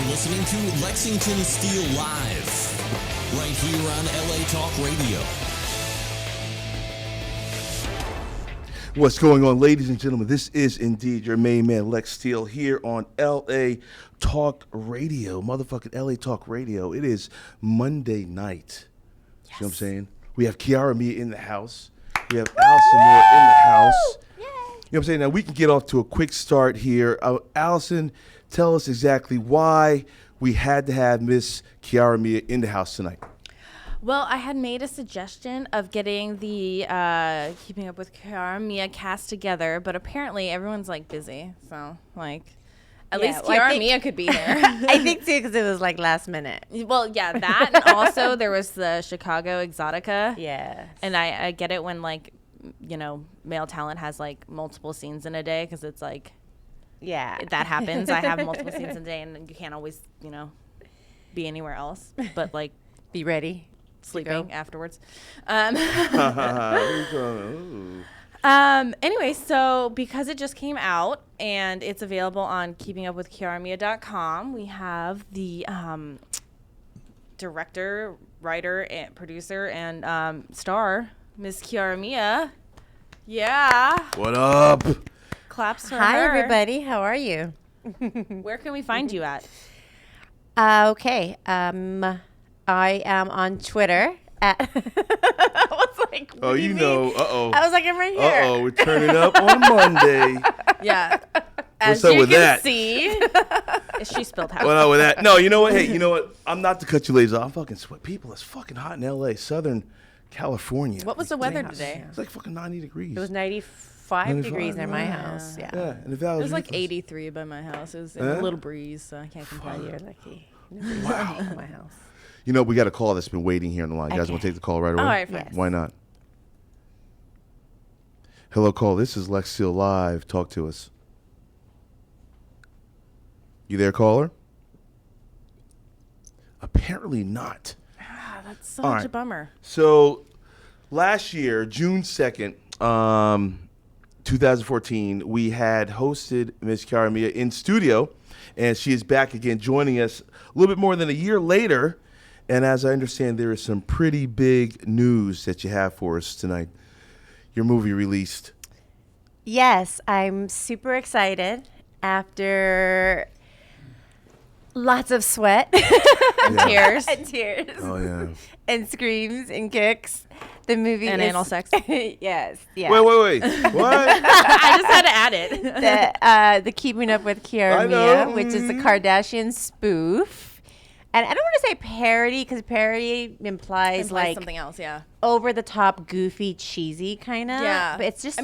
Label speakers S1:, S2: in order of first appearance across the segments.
S1: Listening to Lexington Steele Live, right here on LA Talk Radio.
S2: What's going on, ladies and gentlemen? This is indeed your main man, Lex Steele, here on LA Talk Radio. Motherfucking LA Talk Radio. It is Monday night. Yes. You know what I'm saying? We have Kiara Mia in the house. We have Allison Moore in the house. Yay. You know what I'm saying? Now, we can get off to a quick start here. Allison, tell us exactly why we had to have Miss Kiara Mia in the house tonight.
S3: Well, I had made a suggestion of getting the Keeping Up with Kiara Mia cast together, but apparently everyone's like busy. So at least Kiara Mia could be there.
S4: I think too, because it was like last minute.
S3: Well, yeah, that, and also there was the Chicago Exotica.
S4: Yeah.
S3: And I get it when male talent has like multiple scenes in a day, because it's like,
S4: yeah,
S3: that happens. I have multiple scenes in a day, and you can't always, be anywhere else, but like
S4: be ready.
S3: Sleeping afterwards. Anyway, so because it just came out and it's available on keepingupwithkiaramia.com, we have the director, writer, and producer, and star, Miss Kiara Mia. Yeah.
S2: What up?
S3: Claps for her.
S4: Hi, everybody. How are you?
S3: Where can we find you at?
S4: Okay. I am on Twitter at. I was like, what do you mean?
S2: Uh-oh.
S4: I was like, I'm right here.
S2: Uh-oh, we're turning up on Monday.
S3: Yeah.
S2: What's up with that?
S3: See, she spilled half.
S2: What up with that? No, you know what? Hey, you know what? I'm not to cut you ladies off. I'm fucking sweat. People, it's fucking hot in L.A., Southern California.
S3: What was the weather today?
S2: It's like fucking 90 degrees.
S4: It was 95 degrees near my house. Yeah.
S2: And the valley
S3: it was like 83 by my house. It was a little breeze, so I can't complain.
S4: You're lucky.
S2: Wow.
S4: My house.
S2: You know, we got a call that's been waiting here on the line. You guys want to take the call right away?
S3: All right, fine.
S4: Yes.
S2: Why not? Hello, call. This is Lex Steele Live. Talk to us. You there, caller? Apparently not.
S3: That's such a bummer.
S2: So, last year, June 2nd, 2014, we had hosted Miss Kiara Mia in studio, and she is back again joining us a little bit more than a year later. And as I understand, there is some pretty big news that you have for us tonight. Your movie released.
S4: Yes, I'm super excited after lots of sweat
S3: and tears.
S4: And tears.
S2: Oh, yeah.
S4: And screams and kicks. The movie
S3: and
S4: is
S3: anal sex.
S4: Yes. Yeah.
S2: Wait. What?
S3: I just had to add it.
S4: The Keeping Up with Kiara Mia, which is a Kardashian spoof. And I don't want to say parody, because parody implies like
S3: something else, yeah.
S4: Over the top, goofy, cheesy kind of.
S3: Yeah.
S4: But it's just,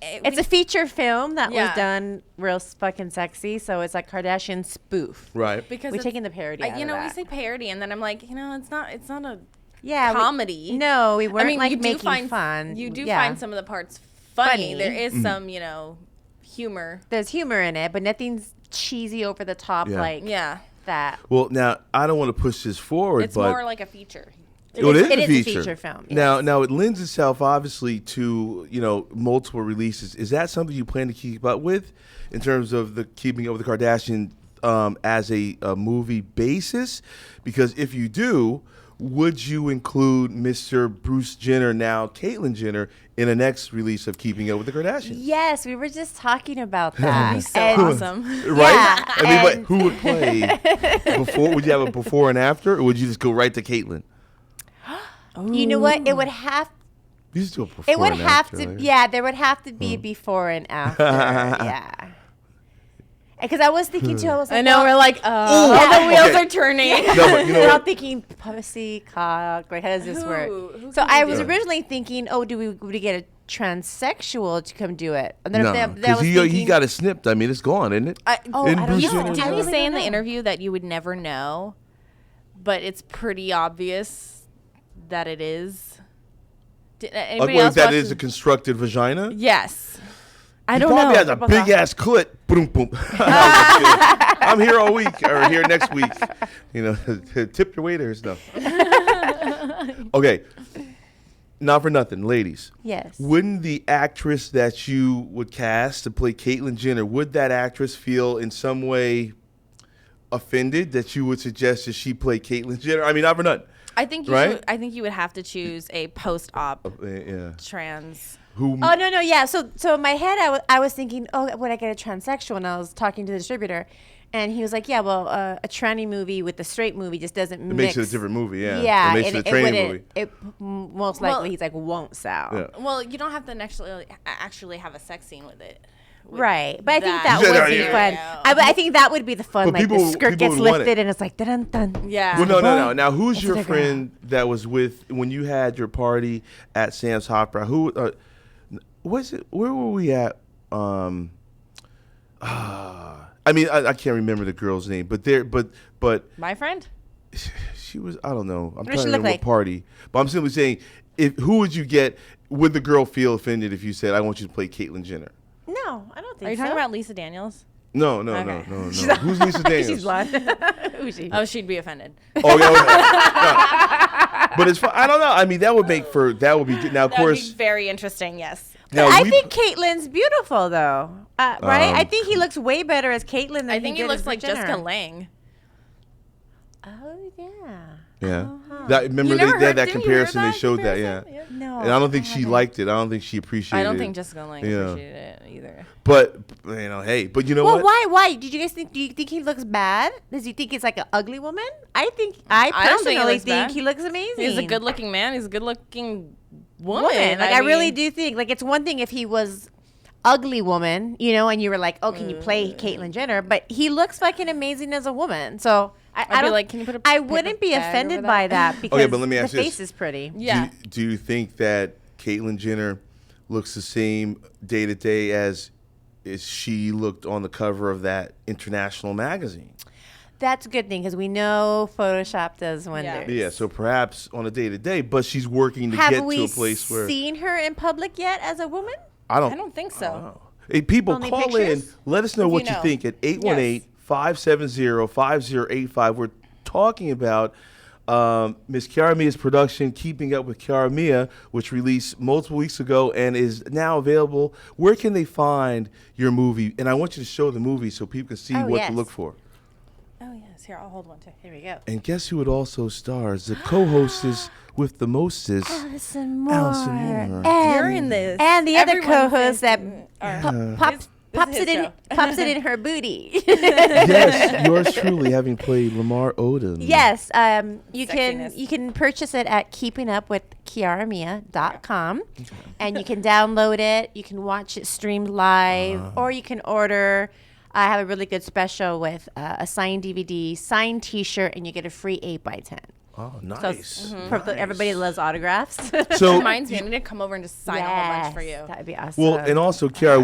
S3: it's
S4: a feature film that was done real fucking sexy. So it's like Kardashian spoof.
S2: Right.
S3: Because
S4: we're taking the parody out of that.
S3: we say parody, and then I'm like, it's not a comedy.
S4: We weren't making fun.
S3: You do find some of the parts funny. There is some, humor.
S4: There's humor in it, but nothing's cheesy over the top like that.
S2: Well, now, I don't want to push this forward,
S3: it's
S2: but
S3: more like a feature.
S4: It is a feature film.
S2: Yes. Now it lends itself obviously to multiple releases. Is that something you plan to keep up with in terms of the Keeping Up with the Kardashians as a movie basis? Because if you do, would you include Mr. Bruce Jenner, now Caitlyn Jenner, in the next release of Keeping Up with the Kardashians?
S4: Yes, we were just talking about that.
S3: That'd be so awesome.
S2: Right? Yeah, who would play before? Would you have a before and after, or would you just go right to Caitlyn?
S4: You know what? It would have.
S2: You just do a before
S4: it would
S2: and
S4: have
S2: after,
S4: to.
S2: like.
S4: Yeah, there would have to be before and after. Yeah. Because I was thinking too. I was like,
S3: I know we're like, all the wheels are turning.
S4: Yeah.
S2: No, but you know
S4: I'm thinking pussy, cock. Like, how does this work? So I was originally thinking, would we get a transsexual to come do it? And then
S2: No, because he got it snipped. I mean, it's gone, isn't it?
S4: I don't know.
S3: Didn't he say in the interview that you would never know, but it's pretty obvious that it is? Did anybody else
S2: that
S3: watch
S2: is a constructed vagina?
S3: Yes. I
S2: He
S3: don't know.
S2: probably has a big ass clit. Boom, boom. I'm here all week or here next week. Tip your waiters. No. Okay. Not for nothing, ladies.
S4: Yes.
S2: Wouldn't the actress that you would cast to play Caitlyn Jenner, would that actress feel in some way offended that you would suggest that she play Caitlyn Jenner? I mean, not for nothing.
S3: I think you would have to choose a post-op trans.
S2: Who?
S4: Oh no, yeah. So in my head, I was thinking, would I get a transsexual? And I was talking to the distributor, and he was like, yeah, well, a tranny movie with a straight movie just doesn't mix.
S2: It makes it a different movie, yeah.
S4: Yeah,
S2: it makes it a training movie.
S4: It most likely he's like won't sell.
S2: Yeah.
S3: Well, you don't have to actually have a sex scene with it.
S4: Right, but I think that would be fun.
S3: Yeah.
S4: I think that would be the fun.
S2: But
S4: like the skirt gets lifted and it's like dun dun.
S3: Yeah.
S2: Well, no. Now, who's your friend that was with when you had your party at Sam's Hot Bar? Who was it? Where were we at? I mean, I can't remember the girl's name, but
S3: My friend.
S2: She was. I don't know. I'm
S4: What
S2: trying
S4: does
S2: to
S4: she look
S2: remember
S4: like?
S2: what party. But I'm simply saying, who would you get? Would the girl feel offended if you said, "I want you to play Caitlyn Jenner"?
S4: No, I don't think so.
S3: Are you talking about Lisa Daniels?
S2: No.
S3: Okay.
S2: Who's Lisa Daniels?
S4: She's blonde. Who's she?
S3: Oh, she'd be offended.
S2: Oh, yeah. No. But it's fun. I don't know. I mean, that would be now. Of
S3: That would
S2: course,
S3: be very interesting. Yes.
S2: now
S4: I think Caitlyn's beautiful though, right? I think he looks way better as Caitlyn than
S3: I think he
S4: did
S3: looks
S4: as
S3: like
S4: Jenner.
S3: Jessica Lange.
S4: Oh yeah.
S2: Yeah. Remember
S3: You never
S2: they had
S3: heard-
S2: that
S3: didn't you hear
S2: comparison. They showed that. Yeah.
S3: comparison?
S4: No.
S2: And I don't think she liked it. I don't think she appreciated it.
S3: I don't think Jessica Lange
S2: Yeah.
S3: appreciated it either.
S2: But hey. But you know
S4: Well,
S2: what?
S4: why? Did you guys think? Do you think he looks bad? Does you think it's like an ugly woman? I
S3: don't think
S4: personally
S3: he looks
S4: think
S3: bad.
S4: he looks amazing.
S3: He's a good-looking man. He's a good-looking woman.
S4: Like I really do think like it's one thing if he was ugly woman, and you were like, oh, can you play Caitlyn Jenner? But he looks fucking amazing as a woman. So
S3: I'd
S4: I
S3: be
S4: don't
S3: like, can you put a
S4: I
S3: paper
S4: wouldn't be
S3: bag
S4: offended
S3: over
S4: by
S3: that?
S4: that because
S2: Okay, but let me ask
S4: the
S2: you
S4: face
S2: this.
S4: is pretty.
S3: Yeah.
S2: Do you think that Caitlyn Jenner looks the same day to day as she looked on the cover of that international magazine?
S4: That's a good thing because we know Photoshop does wonders.
S2: Yeah, so perhaps on a day to day, but she's working to
S4: Have
S2: get
S4: we
S2: to a place where
S4: seen her in public yet as a woman?
S2: I
S3: I don't think so.
S2: know. Hey, people,
S4: Only
S2: call
S4: pictures?
S2: in. Let us know
S3: If
S2: what
S3: you
S2: you
S3: know.
S2: think at 818-570-5085. We're talking about Miss Kiara Mia's production, Keeping Up with Kiara Mia, which released multiple weeks ago and is now available. Where can they find your movie? And I want you to show the movie so people can see what
S4: yes.
S2: to look for.
S3: Oh, yes. Here, I'll hold one, too.
S4: Here we go.
S2: And guess who it also stars? The co-hostess with the mostest.
S4: Allison Moore.
S2: Allison Moore.
S3: You're in this.
S4: And the other
S3: Everyone's
S4: co-host that
S3: This
S4: pops
S3: is
S4: it
S3: his
S4: in
S3: show.
S4: pops it in her booty.
S2: Yes, yours truly, having played Lamar Odom.
S4: Yes, you
S3: Sexiness.
S4: can purchase it at keepingupwithkiaramia.com, and you can download it. You can watch it streamed live, or you can order. I have a really good special with a signed DVD, signed T-shirt, and you get a free 8x10.
S2: Oh,
S4: So
S2: nice.
S4: everybody loves autographs.
S2: So
S3: Reminds me, I need to come over and just sign a whole bunch for you.
S4: That would be awesome.
S2: well, and also, Kiara,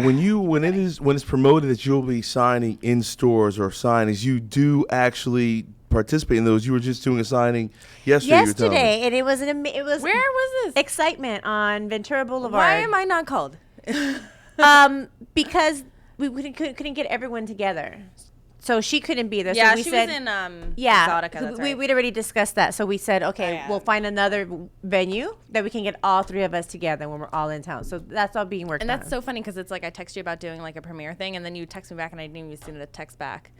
S2: when it's promoted that you'll be signing in stores or signings, you do actually participate in those. You were just doing a signing yesterday. you were telling me.
S4: yesterday, and it was
S3: Where was this?
S4: excitement on Ventura Boulevard.
S3: Why am I not called?
S4: Because we couldn't get everyone together. So she couldn't be there.
S3: Yeah,
S4: so we
S3: she
S4: said,
S3: was in
S4: yeah,
S3: Exotica. That's
S4: we,
S3: right.
S4: we'd already discussed that. So we said, okay,
S3: yeah.
S4: we'll find another venue that we can get all three of us together when we're all in town. So that's all being worked
S3: And
S4: on.
S3: that's so funny because it's like I text you about doing like a premiere thing, and then you text me back, and I didn't even see the text back.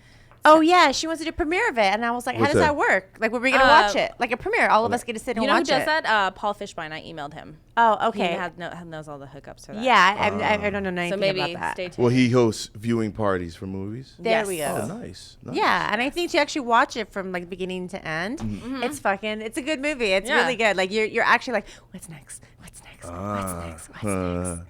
S4: Oh, yeah, she wants to do a premiere of it. And I was like,
S2: What's
S4: how does
S2: that?
S4: that work? Like, were we going to watch it? Like a premiere. All of us get to sit and
S3: You know who
S4: watch
S3: does
S4: it.
S3: that? Paul Fishbein. I emailed him.
S4: Oh, okay.
S3: He knows all the hookups for that.
S4: Yeah, I don't know anything
S3: So maybe
S4: about that.
S3: stay tuned.
S2: Well, he hosts viewing parties for movies.
S4: There
S3: Yes.
S4: we go.
S2: Oh, nice.
S4: Yeah, and I think to actually watch it from like beginning to end, it's a good movie. It's
S3: Yeah.
S4: really good. Like you're actually like, what's next? What's next? What's next? What's next?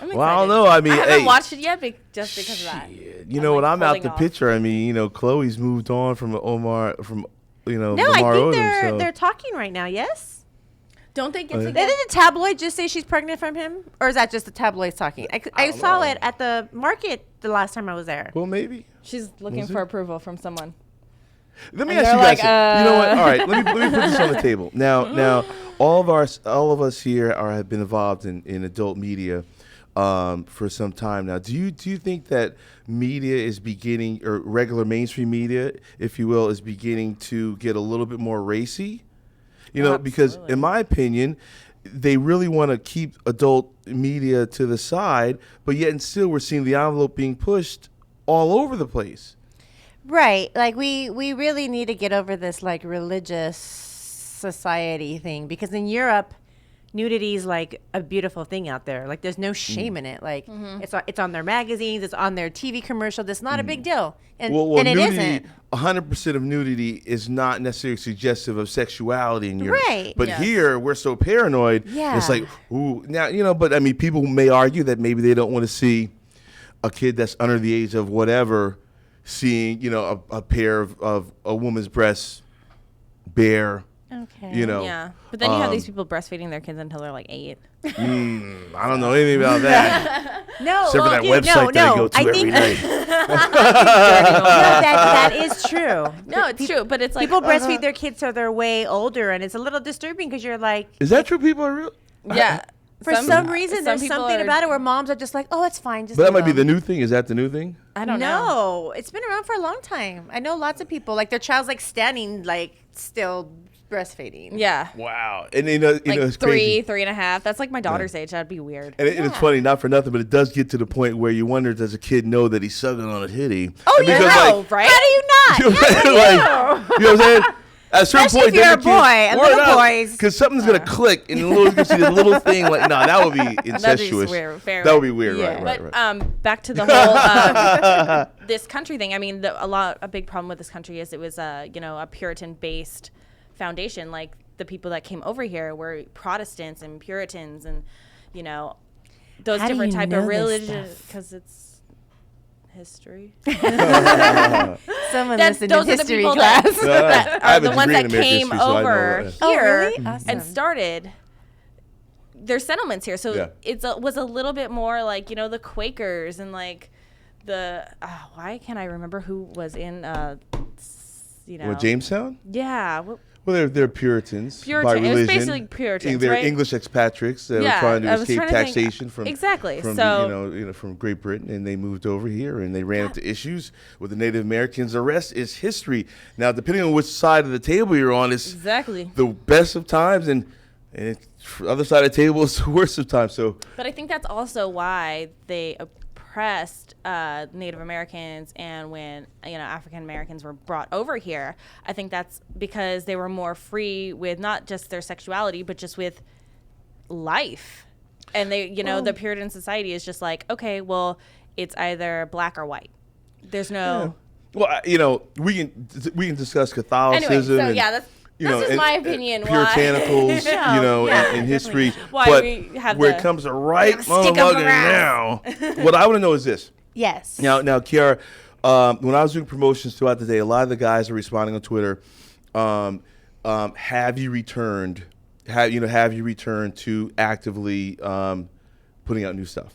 S3: I'm
S2: Well, I don't
S3: excited.
S2: know. I mean,
S3: I haven't
S2: hey,
S3: watched it yet just because of that.
S2: you know
S3: like,
S2: what? I'm out
S3: holding
S2: the
S3: off.
S2: picture. I mean, Chloe's moved on from Lamar
S4: No,
S2: Lamar
S4: I think
S2: Odom.
S4: they're talking right now. Yes.
S3: Don't they get
S2: Oh, yeah.
S3: together?
S4: Didn't the tabloid just say she's pregnant from him, or is that just the tabloids talking? I saw it at the market the last time I was there.
S2: Well, maybe.
S3: She's looking
S2: Was
S3: for
S2: it?
S3: approval from someone.
S2: Let me
S3: And
S2: ask you
S3: they're
S2: guys.
S3: like,
S2: You know what? All right, let me put this on the table. Now, all of us here have been involved in adult media for some time now. Do you think that media is beginning, or regular mainstream media, if you will, is beginning to get a little bit more racy? You know, because in my opinion, they really want to keep adult media to the side, but yet and still we're seeing the envelope being pushed all over the place.
S4: Right. Like we really need to get over this like religious society thing, because in Europe, nudity is like a beautiful thing out there. Like there's no shame in it. Like it's on their magazines, it's on their TV commercial. That's not a big deal. And,
S2: well,
S4: and it
S2: nudity,
S4: isn't.
S2: 100% of nudity is not necessarily suggestive of sexuality in Europe.
S4: Right.
S2: But here we're so paranoid.
S4: Yeah.
S2: It's like, ooh, now, you know, but I mean, people may argue that maybe they don't want to see a kid that's under the age of whatever seeing, you know, a pair of a woman's breasts bare.
S4: Okay.
S2: You know.
S3: Yeah. But then you have these people breastfeeding their kids until they're like 8.
S2: I don't know anything about that.
S4: No,
S2: Except for that
S4: well,
S2: website that I go to every night.
S4: that is true.
S3: No, it's true. But it's like
S4: People breastfeed their kids till they're way older, and it's a little disturbing because you're like,
S2: Is that true? People are real?
S3: yeah.
S4: for some reason, there's
S3: people
S4: something
S3: are-
S4: about it where moms are just like, oh, it's fine. Just
S2: But that
S4: leave
S2: might be the
S4: them.
S2: new thing. Is that the new thing?
S3: I don't know.
S4: No, it's been around for a long time. I know lots of people, like their child's like standing, like still breastfeeding.
S3: Yeah.
S2: Wow. And you know,
S3: Like
S2: it's
S3: 3,
S2: crazy.
S3: 3.5. That's like my daughter's age. That'd be weird.
S2: And it's funny, not for nothing, but it does get to the point where you wonder, does a kid know that he's sucking on a titty?
S4: Oh,
S2: And
S4: yeah.
S2: because,
S3: No,
S2: like,
S3: right?
S4: How do you not?
S2: you know
S4: Yes, I do.
S2: you know what I'm saying? At a certain
S4: Especially
S2: point,
S4: if you're a boy, and little boys.
S2: because something's gonna click, and you can see the little thing. Like, no, that would be incestuous.
S3: weird, fair.
S2: That would be weird,
S4: Yeah.
S2: right?
S3: But back to the whole this country thing. I mean, a big problem with this country is it was a Puritan-based foundation. Like the people that came over here were Protestants and Puritans, and those
S4: How do
S3: different
S4: you
S3: type
S4: know
S3: of
S4: this
S3: religion,
S4: stuff?
S3: because it's history.
S4: Someone
S3: That's
S4: listened
S3: those
S4: in
S3: are the
S4: history
S3: people
S4: class.
S3: that
S2: I
S3: are
S2: have a
S3: the ones
S2: degree in
S3: that
S2: American
S3: came
S2: history, so I know
S3: over
S2: that.
S4: Oh,
S3: here
S4: really?
S3: and
S4: Awesome.
S3: started their settlements here. So
S2: Yeah.
S3: it was a little bit more like the Quakers and like the why can't I remember who was in
S2: What, Jamestown?
S3: Yeah.
S2: Well, they're Puritans by
S3: Puritan. It was
S2: religion.
S3: basically Puritans,
S2: They're
S3: right?
S2: English expatriates that
S3: Yeah,
S2: were trying to
S3: I was
S2: escape
S3: trying to think-
S2: taxation from
S3: Exactly,
S2: from
S3: so-
S2: from Great Britain, and they moved over here, and they ran into issues with the Native Americans. The rest is history. Now, depending on which side of the table you're on, is
S3: Exactly.
S2: the best of times, and the other side of the table is the worst of times. So
S3: But I think that's also why they oppressed Native Americans, and when African Americans were brought over here, I think that's because they were more free with not just their sexuality, but just with life. And they, the Puritan society is just like, okay, well, it's either black or white. There's no.
S2: well, we can discuss Catholicism.
S3: Anyway, so
S2: and,
S3: yeah, that's just
S2: and-
S3: my opinion.
S2: Puritanicals,
S4: yeah,
S2: in history.
S3: Why
S2: but
S3: we have
S2: where
S3: the-
S2: it comes to right
S4: stick up
S2: motherfucking
S4: around.
S2: now, what I want to know is this.
S4: Yes.
S2: Now, Kiara, when I was doing promotions throughout the day, a lot of the guys are responding on Twitter. Have you returned? Have you returned to actively putting out new stuff?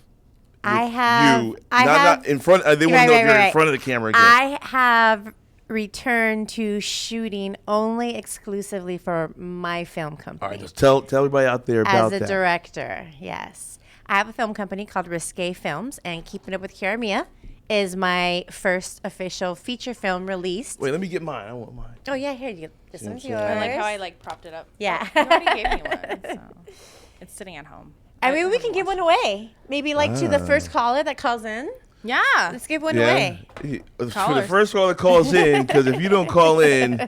S4: I have.
S2: You,
S4: I
S2: not,
S4: have.
S2: not in front. They want to know if you're in front of the camera again.
S4: I have returned to shooting only exclusively for my film company.
S2: All right, just tell everybody out there about
S4: As a
S2: that.
S4: director, yes. I have a film company called Risque Films, and Keeping Up with Kiara Mia is my first official feature film released.
S2: Wait, let me get mine. I want mine.
S4: Oh, yeah, here, this one's
S2: what
S4: yours.
S2: I'm
S3: I like how I propped it up.
S4: Yeah.
S3: You already gave me one, so it's sitting at home.
S4: I mean, we can give one away. Maybe to the first caller that calls in.
S3: Yeah.
S4: Let's give one away.
S2: For the
S3: Callers.
S2: first caller that calls in, because if you don't call in,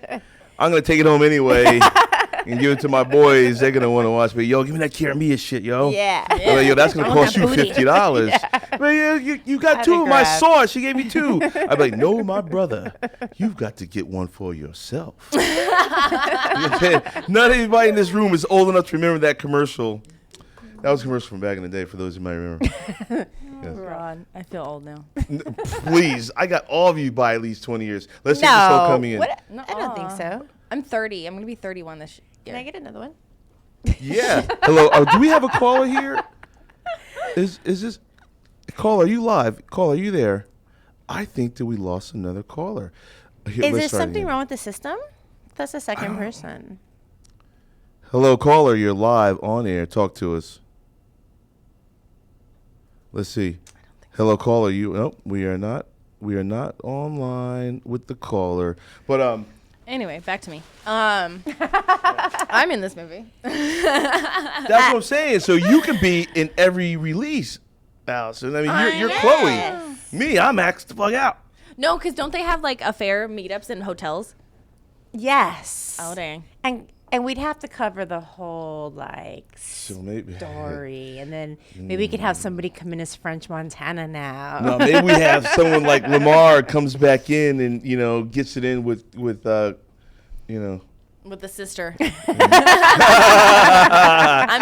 S2: I'm going to take it home anyway and give it to my boys. They're going to want to watch me. Yo, give me that Kiara Mia shit, yo.
S4: Yeah.
S2: They're like, yo, that's going to
S4: I want
S2: cost you
S4: that booty.
S2: $50. Man, you got
S4: Have
S2: two
S4: to
S2: of my
S4: grab.
S2: sauce. She gave me two. I'd be like, no, my brother, you've got to get one for yourself. You know what I'm saying? Not everybody in this room is old enough to remember that commercial. That was a commercial from back in the day, for those who might remember.
S3: Oh, God. I feel old now.
S2: Please, I got all of you by at least 20 years. Let's take this whole coming in.
S4: What? I don't think so.
S3: I'm 30. I'm going to be 31 this year.
S4: Can I get another one?
S2: Yeah. Hello. Do we have a caller here? Is this caller? Are you live? Caller, are you there? I think that we lost another caller. Here,
S4: Is
S2: let's
S4: there
S2: start
S4: something
S2: again.
S4: wrong with the system? That's the second person.
S2: Hello, caller. You're live on air. Talk to us. Let's see. Hello, caller. We are not. We are not online with the caller. But
S3: Anyway, back to me. I'm in this movie.
S2: That's what I'm saying. So you can be in every release, Allison. I mean, you're Chloe. Me, I'm axed the fuck out.
S3: No, because don't they have like affair meetups in hotels?
S4: Yes.
S3: Oh dang.
S4: And we'd have to cover the whole story, and then maybe we could have somebody come in as French Montana now.
S2: No, maybe we have someone like Lamar comes back in and gets it in with
S3: With the sister. I'm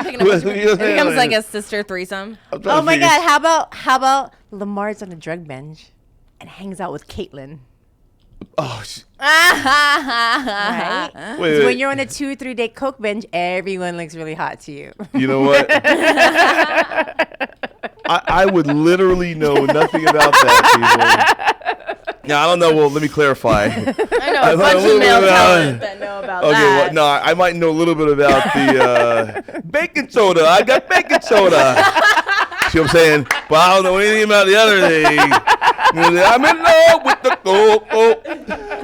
S3: picking up. It becomes like a sister threesome.
S4: Oh my God! How about Lamar's on a drug binge and hangs out with Caitlin?
S2: Oh,
S4: Right?
S2: wait.
S4: So when you're on a 2-3 day coke binge, everyone looks really hot to you.
S2: You know what? I would literally know nothing about that, people. Now, I don't know. Well, let me clarify.
S3: I know a bunch of male talent that know about that.
S2: Okay, well, no, I might know a little bit about the baking soda. I got baking soda. See what I'm saying? But I don't know anything about the other thing. I'm in love with the coke.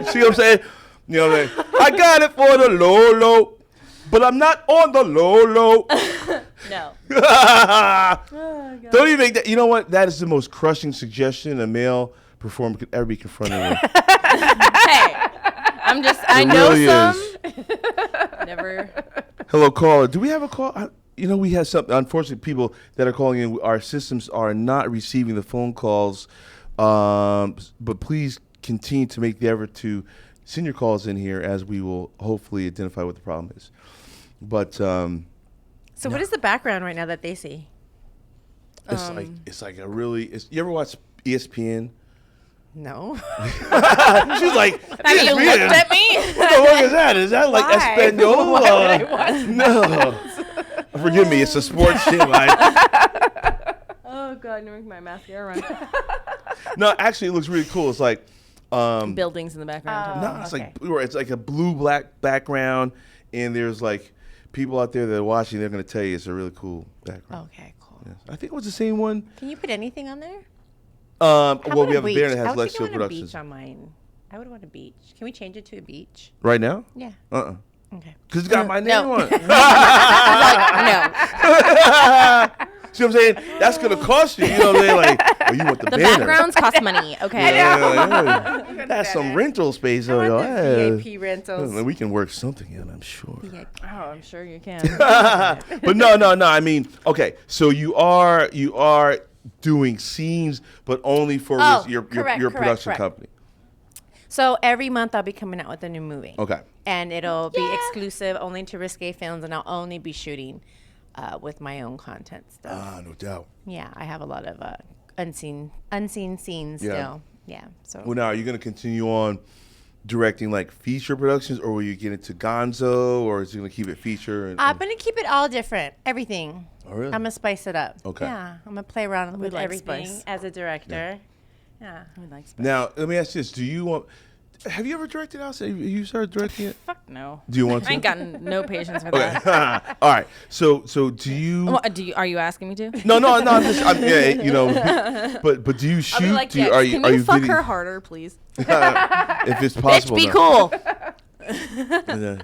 S2: See what I'm saying? You know what I'm saying? I got it for the low, but I'm not on the low.
S3: No.
S2: Don't even make that. You know what? That is the most crushing suggestion a male performer could ever be confronted with.
S3: Hey, I know
S2: really
S3: some.
S2: is.
S3: Never.
S2: Hello, caller. Do we have a call? We have some. Unfortunately, people that are calling in, our systems are not receiving the phone calls. But please continue to make the effort to send your calls in here, as we will hopefully identify what the problem is. But
S4: So what is the background right now that they see?
S2: it's like a really. You ever watch ESPN?
S4: No.
S2: She's like,
S3: Have you looked at me?
S2: What the fuck is that? Is that like Espanol?
S4: Why would I watch
S2: No. Forgive me. It's a sports shit.
S3: Oh God, you're making my mascara run.
S2: No, actually, it looks really cool. It's like
S3: Buildings in the background.
S2: no, it's like a blue-black background, and there's like people out there that are watching. They're gonna tell you it's a really cool background.
S4: Okay, cool.
S2: Yes. I think it was the same one.
S4: Can you put anything on there?
S2: Well, we have a banner that
S4: I
S2: has
S4: would
S2: Lexington
S4: think I want a
S2: Productions.
S4: beach on mine. I would want a beach. Can we change it to a beach?
S2: Right now?
S4: Yeah. Okay.
S2: Because it's got my name
S3: No.
S2: on it.
S3: No.
S2: See what I'm saying? That's gonna cost you. You know what I'm saying? Like, you want the
S3: The
S2: banner?
S3: backgrounds cost money. Okay.
S2: Yeah. That's some rental space.
S4: I want
S2: Yo.
S4: the VIP rentals.
S2: We can work something out, I'm sure.
S3: Oh, I'm sure you can.
S2: But no. I mean, okay. So you are doing scenes, but only for your production company.
S4: So every month I'll be coming out with a new movie.
S2: Okay.
S4: And it'll be exclusive only to Risque Films, and I'll only be shooting with my own content stuff.
S2: No doubt.
S4: Yeah, I have a lot of unseen scenes still. Yeah. So.
S2: Well, now are you going to continue on directing like feature productions, or will you get into Gonzo, or is you going to keep it feature?
S4: I'm going to keep it all different, everything.
S2: Oh, really?
S4: I'm going to spice it up.
S2: Okay.
S4: Yeah, I'm going to play around with
S3: like
S4: everything
S3: spice.
S4: as a director. Yeah.
S3: We like spice.
S2: Now, let me ask you this: have you ever directed outside? You started directing it?
S3: Fuck no.
S2: Do you want to?
S3: I ain't got no patience for
S2: Okay.
S3: that.
S2: All right. So do you?
S3: Well, are you asking me to?
S2: No. But do you shoot?
S3: I'll be like,
S2: do you,
S3: yes.
S2: are you,
S3: Can
S2: are
S3: you
S2: you
S3: fuck
S2: getting,
S3: her harder, please?
S2: if it's possible?
S3: Bitch, be
S2: no.
S3: cool.
S2: Yeah.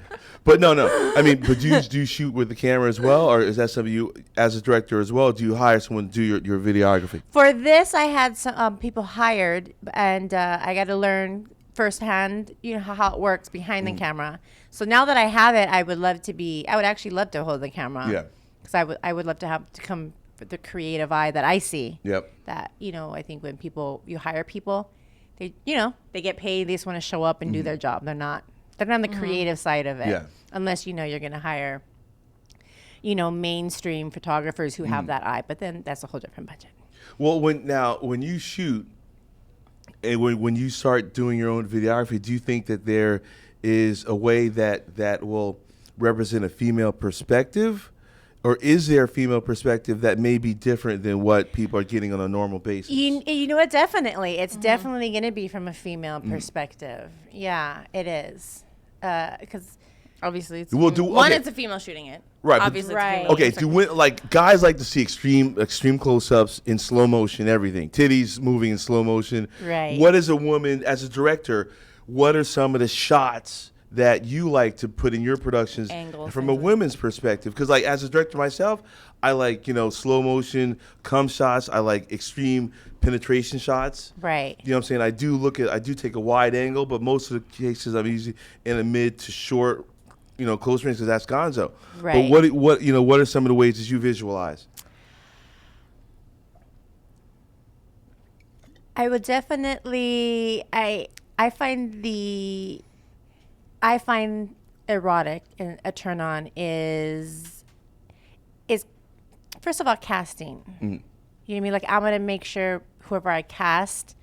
S2: But no. I mean, but do you shoot with the camera as well, or is that something you, as a director as well, do you hire someone to do your videography?
S4: For this, I had some people hired, and I got to learn firsthand, how it works behind the camera. So now that I have it, I would actually love to hold the camera.
S2: Yeah.
S4: Because I would love to come with the creative eye that I see.
S2: Yep.
S4: That, I think when you hire people, they get paid, they just want to show up and do their job. They're not on the creative side of it.
S2: Yeah.
S4: Unless, you're going to hire, mainstream photographers who have that eye. But then that's a whole different budget.
S2: Well, when you shoot, and when you start doing your own videography, do you think that there is a way that will represent a female perspective, or is there a female perspective that may be different than what people are getting on a normal basis?
S4: You know what? Definitely, it's definitely going to be from a female perspective. Yeah, it is, because
S3: Obviously, it's
S2: Well,
S3: it's a female shooting it.
S2: Right.
S3: Obviously,
S4: right.
S3: It's a female
S2: Okay. Like guys like to see extreme close-ups in slow motion, everything, titties moving in slow motion.
S4: Right.
S2: What is a woman as a director? What are some of the shots that you like to put in your productions
S3: Angles,
S2: from a women's perspective? Because like as a director myself, I like slow motion cum shots. I like extreme penetration shots.
S4: Right.
S2: You know what I'm saying? I do take a wide angle, but most of the cases I'm usually in a mid to short, close range because that's Gonzo.
S4: Right.
S2: But what are some of the ways that you visualize?
S4: I would definitely I find erotic and a turn on is first of all casting. You know what I mean? Like I'm gonna make sure whoever I cast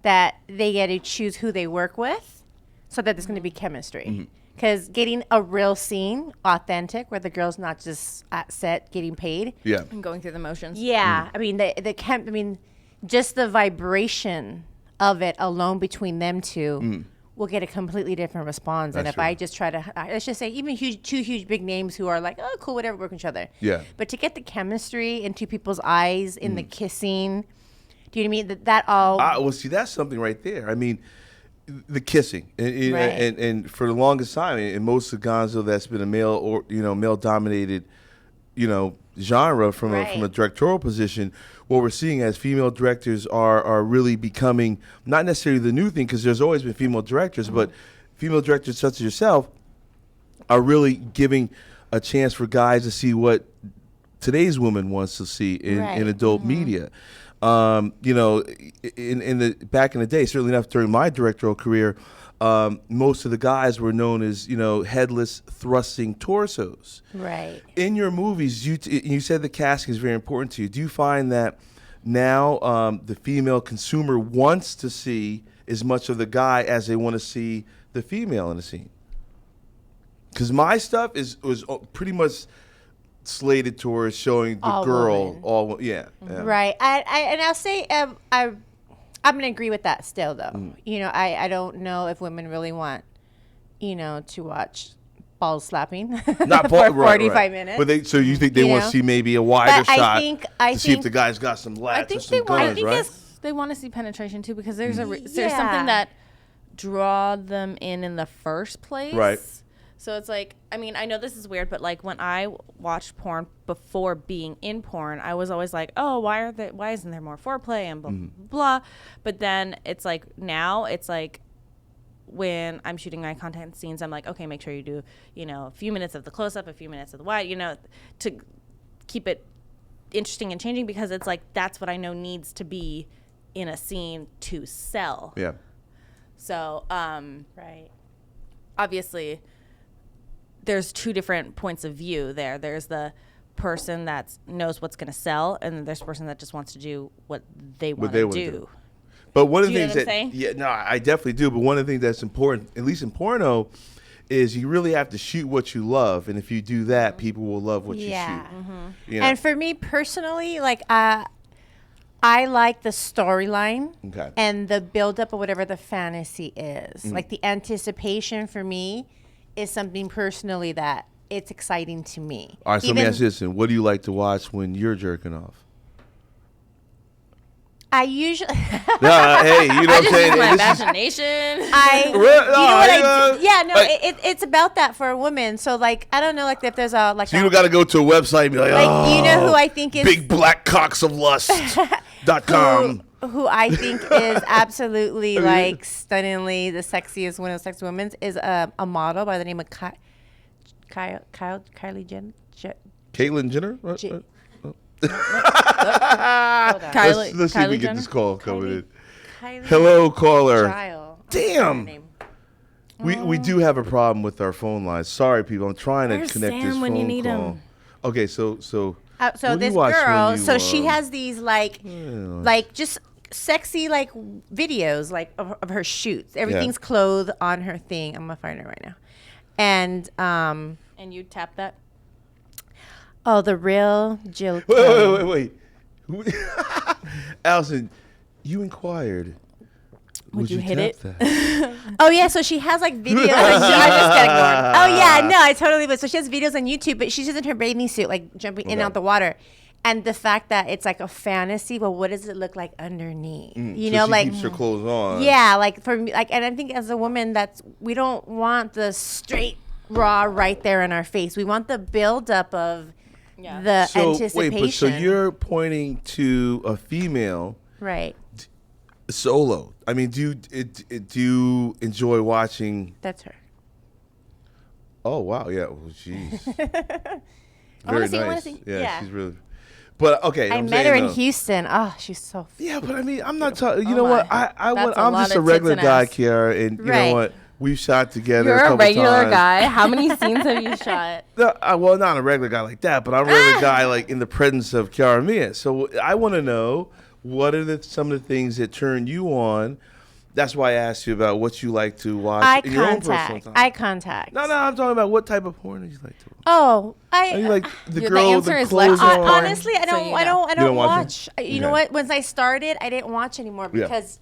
S4: that they get to choose who they work with, so that there's gonna be chemistry. Because getting a real scene, authentic, where the girl's not just at set getting paid.
S2: Yeah.
S3: and going through the motions.
S4: Yeah, I mean just the vibration of it alone between them two will get a completely different response.
S2: That's
S4: And if
S2: true.
S4: I just try to, let's just say, even two huge big names who are like, oh, cool, whatever, work with each other.
S2: Yeah.
S4: But to get the chemistry into people's eyes in the kissing, do you know what I mean? That all.
S2: Well, see, that's something right there. I mean, the kissing, and,
S4: Right.
S2: and for the longest time, in most of Gonzo, that's been a male dominated, genre from a
S4: Right.
S2: directorial position. What we're seeing as female directors are really becoming not necessarily the new thing, because there's always been female directors, but female directors such as yourself are really giving a chance for guys to see what today's woman wants to see in
S4: Right.
S2: adult media. In the back in the day, certainly enough during my directorial career, most of the guys were known as headless thrusting torsos.
S4: Right.
S2: In your movies, you said the casting is very important to you. Do you find that now the female consumer wants to see as much of the guy as they want to see the female in the scene? Because my stuff was pretty much slated towards showing the
S4: All
S2: girl
S4: woman.
S2: yeah.
S4: Right. And I'll say I'm going to agree with that still, though. I don't know if women really want, to watch balls slapping
S2: Not
S4: for
S2: right,
S4: 45
S2: right.
S4: minutes.
S2: But so you think they want to see maybe a wider
S4: But I
S2: shot
S4: I
S2: to see if
S4: think-
S2: the guy's got some lats
S3: I
S2: or
S3: think
S2: some
S3: they want. I
S2: guns,
S3: think
S2: right?
S3: they want to see penetration too, because there's there's
S4: Yeah.
S3: something that draw them in the first place.
S2: Right.
S3: So it's like, I mean, I know this is weird, but like when I watched porn before being in porn, I was always like, oh, why isn't there more foreplay and blah, blah, blah. But then it's like, now it's like, when I'm shooting my content scenes, I'm like, okay, make sure you do, a few minutes of the close up, a few minutes of the wide, to keep it interesting and changing, because it's like, that's what I know needs to be in a scene to sell.
S2: Yeah.
S3: So,
S4: Right.
S3: obviously, there's two different points of view there. There's the person that knows what's going to sell, and then there's the person that just wants to do what they want to do.
S2: But one of
S3: Do
S2: the
S3: you know
S2: things
S3: what I'm
S2: that,
S3: saying?
S2: yeah, no, I definitely do. But one of the things that's important, at least in porno, is you really have to shoot what you love, and if you do that, people will love what you shoot. You know?
S4: And for me personally, like I like the storyline
S2: Okay.
S4: and the buildup of whatever the fantasy is. Like the anticipation for me is something personally that it's exciting to me.
S2: All right, so let me ask you this: then. What do you like to watch when you're jerking off?
S4: I usually
S2: Hey, you know what I'm
S3: Just
S2: saying?
S3: use my
S2: And this is-
S3: imagination.
S4: It's about that for a woman. So like I don't know, like if there's a like
S2: So you don't got to go to a website and be like,
S4: Like, you know who I think is-
S2: Big Black Cocks of Lust.com.
S4: who I think is absolutely like stunningly the sexiest, one of the sexy women is a model by the name of Kylie Jenner.
S2: Caitlyn Jenner? What?
S4: J-
S3: Kylie,
S2: Let's see if we
S3: Kylie
S2: get this
S3: Jenner?
S2: call coming in.
S4: Kylie
S2: Hello, caller.
S4: Giles.
S2: Damn.
S4: Her name.
S2: We do have a problem with our phone lines. Sorry, people. I'm trying to
S3: Where's
S2: connect this
S3: Sam
S2: phone
S3: when you need
S2: call.
S3: him?
S2: Okay, so
S4: So
S2: what do
S4: this
S2: you watch when
S4: girl,
S2: you,
S4: so she has these like just sexy like videos like of her shoots. Everything's clothed on her thing. I'm gonna find her right now. And
S3: And you tap that?
S4: oh, the real Jill.
S2: Wait. Allison, you inquired
S3: Would you hit it?
S4: Oh yeah, so she has like videos. I just get ignored. Oh yeah, no, I totally would. So she has videos on YouTube, but she's just in her bathing suit, like jumping in and out the water. And the fact that it's like a fantasy, well, what does it look like underneath? You know,
S2: she
S4: like
S2: keeps her clothes on.
S4: Yeah, like for me, like, and I think as a woman, we don't want the straight raw right there in our face. We want the buildup of the anticipation.
S2: Wait, but so you're pointing to a female,
S4: right?
S2: Solo. I mean, do you enjoy watching?
S4: That's her.
S2: Oh wow, yeah. Well, jeez.
S4: I want to see.
S2: Yeah, she's really. But okay,
S4: I met her in Houston. Oh, she's so.
S2: Yeah, but I mean, I'm not talking. You know what? I'm just a
S3: of
S2: regular
S3: tits and
S2: guy,
S3: ass.
S2: Kiara, and you know what? We've shot together.
S3: You're
S2: a
S3: a
S2: couple
S3: regular
S2: times.
S3: guy. How many scenes have you shot?
S2: No, well, not a regular guy like that, but I'm a regular guy like in the presence of Kiara Mia. So I want to know what are some of the things that turn you on. That's why I asked you about what you like to watch in your own personal time.
S4: Eye contact.
S2: No, I'm talking about what type of porn do you like to watch.
S4: Oh,
S2: Are you like the
S3: The
S2: girl with
S3: answer
S2: the
S3: is
S2: clothes
S3: Lexington.
S2: on?
S4: honestly, I
S3: So
S4: don't.
S3: you
S4: I
S3: know.
S4: don't
S2: don't watch
S4: watch.
S2: it?
S4: You know what? Once I started, I didn't watch anymore
S2: Yeah.
S4: because,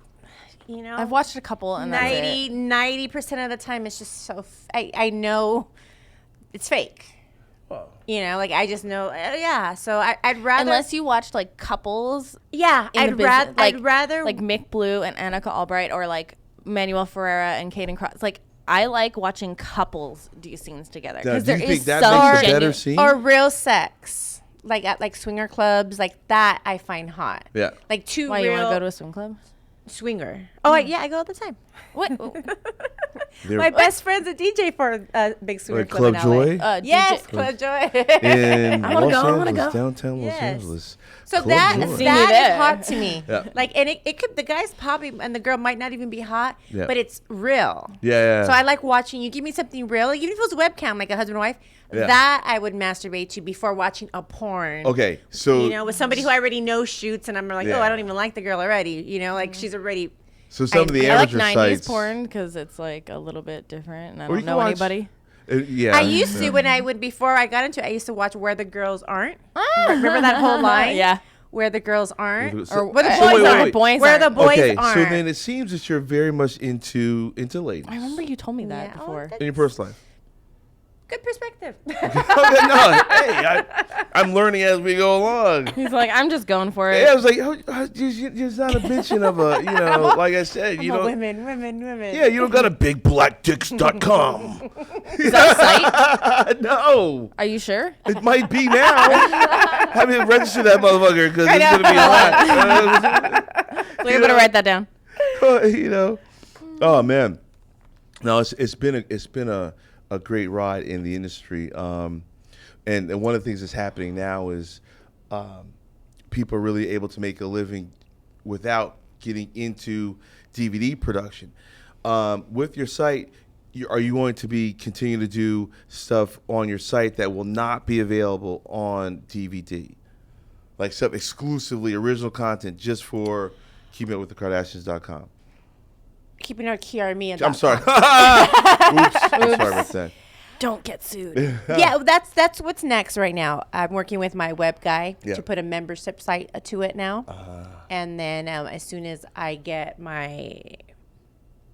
S4: you know,
S3: I've watched a couple, and
S4: 90% of the time it's just so. I know it's fake.
S2: Well,
S4: You know, like I just know. Yeah. So I'd rather.
S3: unless you watched like couples.
S4: Yeah,
S3: in the business,
S4: I'd rather
S3: like Mick Blue and Annika Albright, or like Manuel Ferreira and Caden Cross. Like I like watching couples do scenes together
S2: now,
S3: because
S2: do
S3: there
S2: you
S3: is
S2: think that
S3: some
S2: makes a better
S3: genuine.
S2: scene?
S4: or real sex, like at like swinger clubs, like that I find hot.
S2: Yeah.
S4: Like two
S3: Why you
S4: real
S3: want to go to a swim club?
S4: swinger. Oh yeah, I go all the time.
S3: What?
S2: They're
S4: My best friend's a DJ for a big swinger
S2: like
S4: club
S2: Club
S4: in LA.
S2: Joy
S4: Yes,
S3: DJ.
S4: Club Joy.
S2: in
S3: I wanna
S2: Los
S3: go, I wanna
S2: Angeles,
S3: go.
S2: downtown Los
S4: Yes.
S2: Angeles.
S4: So
S2: Club
S4: that
S2: Joy.
S3: See me
S4: that
S3: there.
S4: is hot to me.
S2: Yeah.
S4: Like, and it could, the guy's probably, and the girl might not even be hot,
S2: Yeah.
S4: but it's real.
S2: Yeah.
S4: So I like watching. You give me something real, even if it was a webcam, like a husband and wife.
S2: Yeah.
S4: That I would masturbate to before watching a porn.
S2: Okay, so
S4: You know, with somebody who I already know shoots, and I'm like,
S2: Yeah.
S4: oh, I don't even like the girl already. You know, like she's already.
S2: so some of the
S3: I like
S2: amateur
S3: 90s
S2: sites.
S3: porn because it's like a little bit different, and I
S2: Or
S3: don't
S2: you can
S3: know
S2: watch-
S3: anybody.
S2: Yeah.
S4: I used to when I would before I got into it. I used to watch Where the Girls Aren't. Remember that whole line?
S3: Yeah.
S4: Where the girls aren't,
S2: So-
S4: or where the
S3: so
S4: boys
S3: wait,
S4: aren't.
S3: wait. Boys
S4: Where the
S3: aren't.
S4: boys
S2: Okay,
S4: aren't.
S2: so then it seems that you're very much into ladies
S3: I remember you told me that
S4: Yeah. Oh,
S3: before.
S4: that-
S2: in your personal life.
S4: Good perspective.
S2: Okay, no, hey, I'm learning as we go along.
S3: He's like, I'm just going for it.
S2: Yeah, I was like, there's not a mention of a, you know, like I said, you know,
S4: women.
S2: yeah, you don't got a bigblackdicks.com.
S3: Is that a site?
S2: No,
S3: Are you sure?
S2: it might be now. I mean, register that motherfucker because it's gonna be hot.
S3: So you're gonna write that down.
S2: You know, oh man, no, it's been a great ride in the industry, and one of the things that's happening now is people are really able to make a living without getting into DVD production. With your site, are you going to be continuing to do stuff on your site that will not be available on DVD, like stuff exclusively original content just for Keeping Up with the Kardashians.com?
S4: Keeping our Kiara.
S2: I'm sorry. Oops. I'm sorry about that.
S3: Don't get sued.
S4: Yeah, that's what's next right now. I'm working with my web guy
S2: Yeah.
S4: to put a membership site to it now, and then as soon as I get my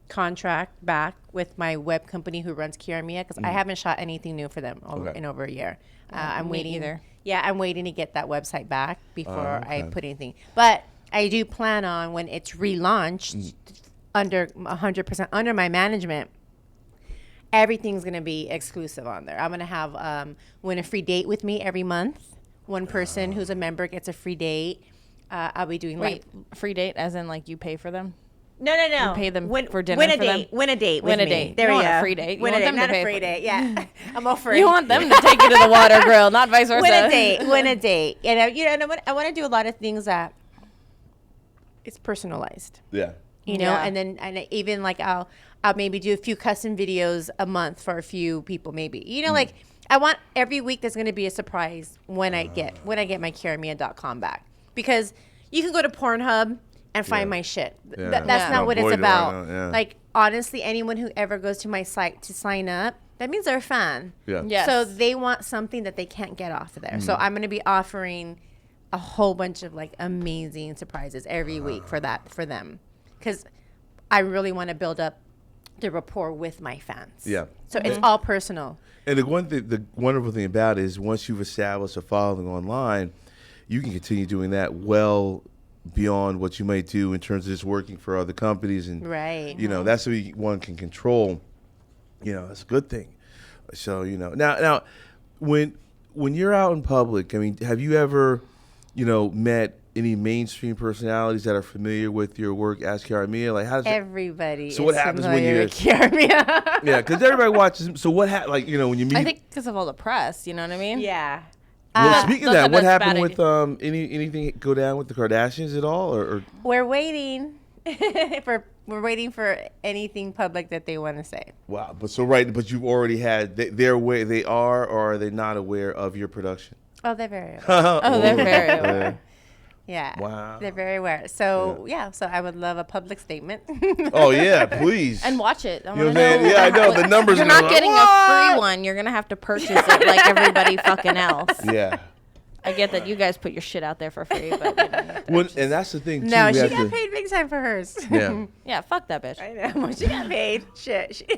S4: contract back with my web company who runs Kiara, because I haven't shot anything new for them in over a year. I'm
S3: me
S4: waiting.
S3: either.
S4: Yeah, I'm waiting to get that website back before I
S2: okay.
S4: put anything. But I do plan on when it's relaunched under 100% under my management. Everything's going to be exclusive on there. I'm going to have win a free date with me every month. One person who's a member gets a free date. I'll be doing
S3: Wait, free date as in like you pay for them?
S4: No.
S3: You pay them for dinner
S4: Win a
S3: for them?
S4: date. Win a date.
S3: Win
S4: with
S3: a
S4: me.
S3: date.
S4: There
S3: You
S4: we
S3: don't
S4: go.
S3: want a free date. You
S4: Win a
S3: want
S4: date.
S3: them to
S4: Not
S3: pay
S4: a
S3: for
S4: free
S3: it.
S4: date. Yeah. I'm all for it.
S3: You want them to take you to the water grill, not vice versa.
S4: Win a date. Win a date. And I want to do a lot of things that it's personalized.
S2: Yeah.
S4: You know,
S3: Yeah.
S4: and then even like I'll maybe do a few custom videos a month for a few people, maybe. You know, like I want every week there's going to be a surprise when I get my KiaraMia.com back, because you can go to Pornhub and find my shit.
S2: Yeah.
S4: That's
S3: Yeah.
S4: not what it's
S2: Avoid it
S4: about.
S2: right now, yeah.
S4: Like honestly, anyone who ever goes to my site to sign up, that means they're a fan.
S2: Yeah.
S3: Yes.
S4: So they want something that they can't get off of there. So I'm going to be offering a whole bunch of like amazing surprises every week for them, because I really want to build up the rapport with my fans.
S2: Yeah.
S4: So it's all personal.
S2: And the wonderful thing about it is once you've established a following online, you can continue doing that well beyond what you might do in terms of just working for other companies. And,
S4: Right.
S2: That's what one can control. That's a good thing. So, now when you're out in public, I mean, have you ever, met any mainstream personalities that are familiar with your work as Kiara Mia? Like, how does
S4: everybody?
S2: So what happens when
S4: you? Kiara Mia.
S2: Yeah, because everybody watches. So what when you meet?
S3: I think because of all the press, you know what I mean?
S4: Yeah.
S2: Well, speaking of that, what happened
S3: bad
S2: with anything go down with the Kardashians at all, or?
S4: We're waiting we're waiting for anything public that they want to say.
S2: Wow, but you've already had they're aware, they are, or are they not aware of your production?
S4: Oh, they're very aware.
S3: They're very aware.
S4: Yeah.
S2: Wow.
S4: They're very aware. So so I would love a public statement.
S2: Oh yeah, please.
S3: And watch it.
S2: You know what I'm saying? Yeah, I know the numbers.
S3: You're not getting a free one. You're gonna have to purchase it like everybody fucking else.
S2: Yeah.
S3: I get that you guys put your shit out there for free, but
S2: And that's the thing too.
S4: No, she got paid big time for hers.
S2: Yeah.
S3: yeah, fuck that bitch.
S4: I know. She got paid. Shit.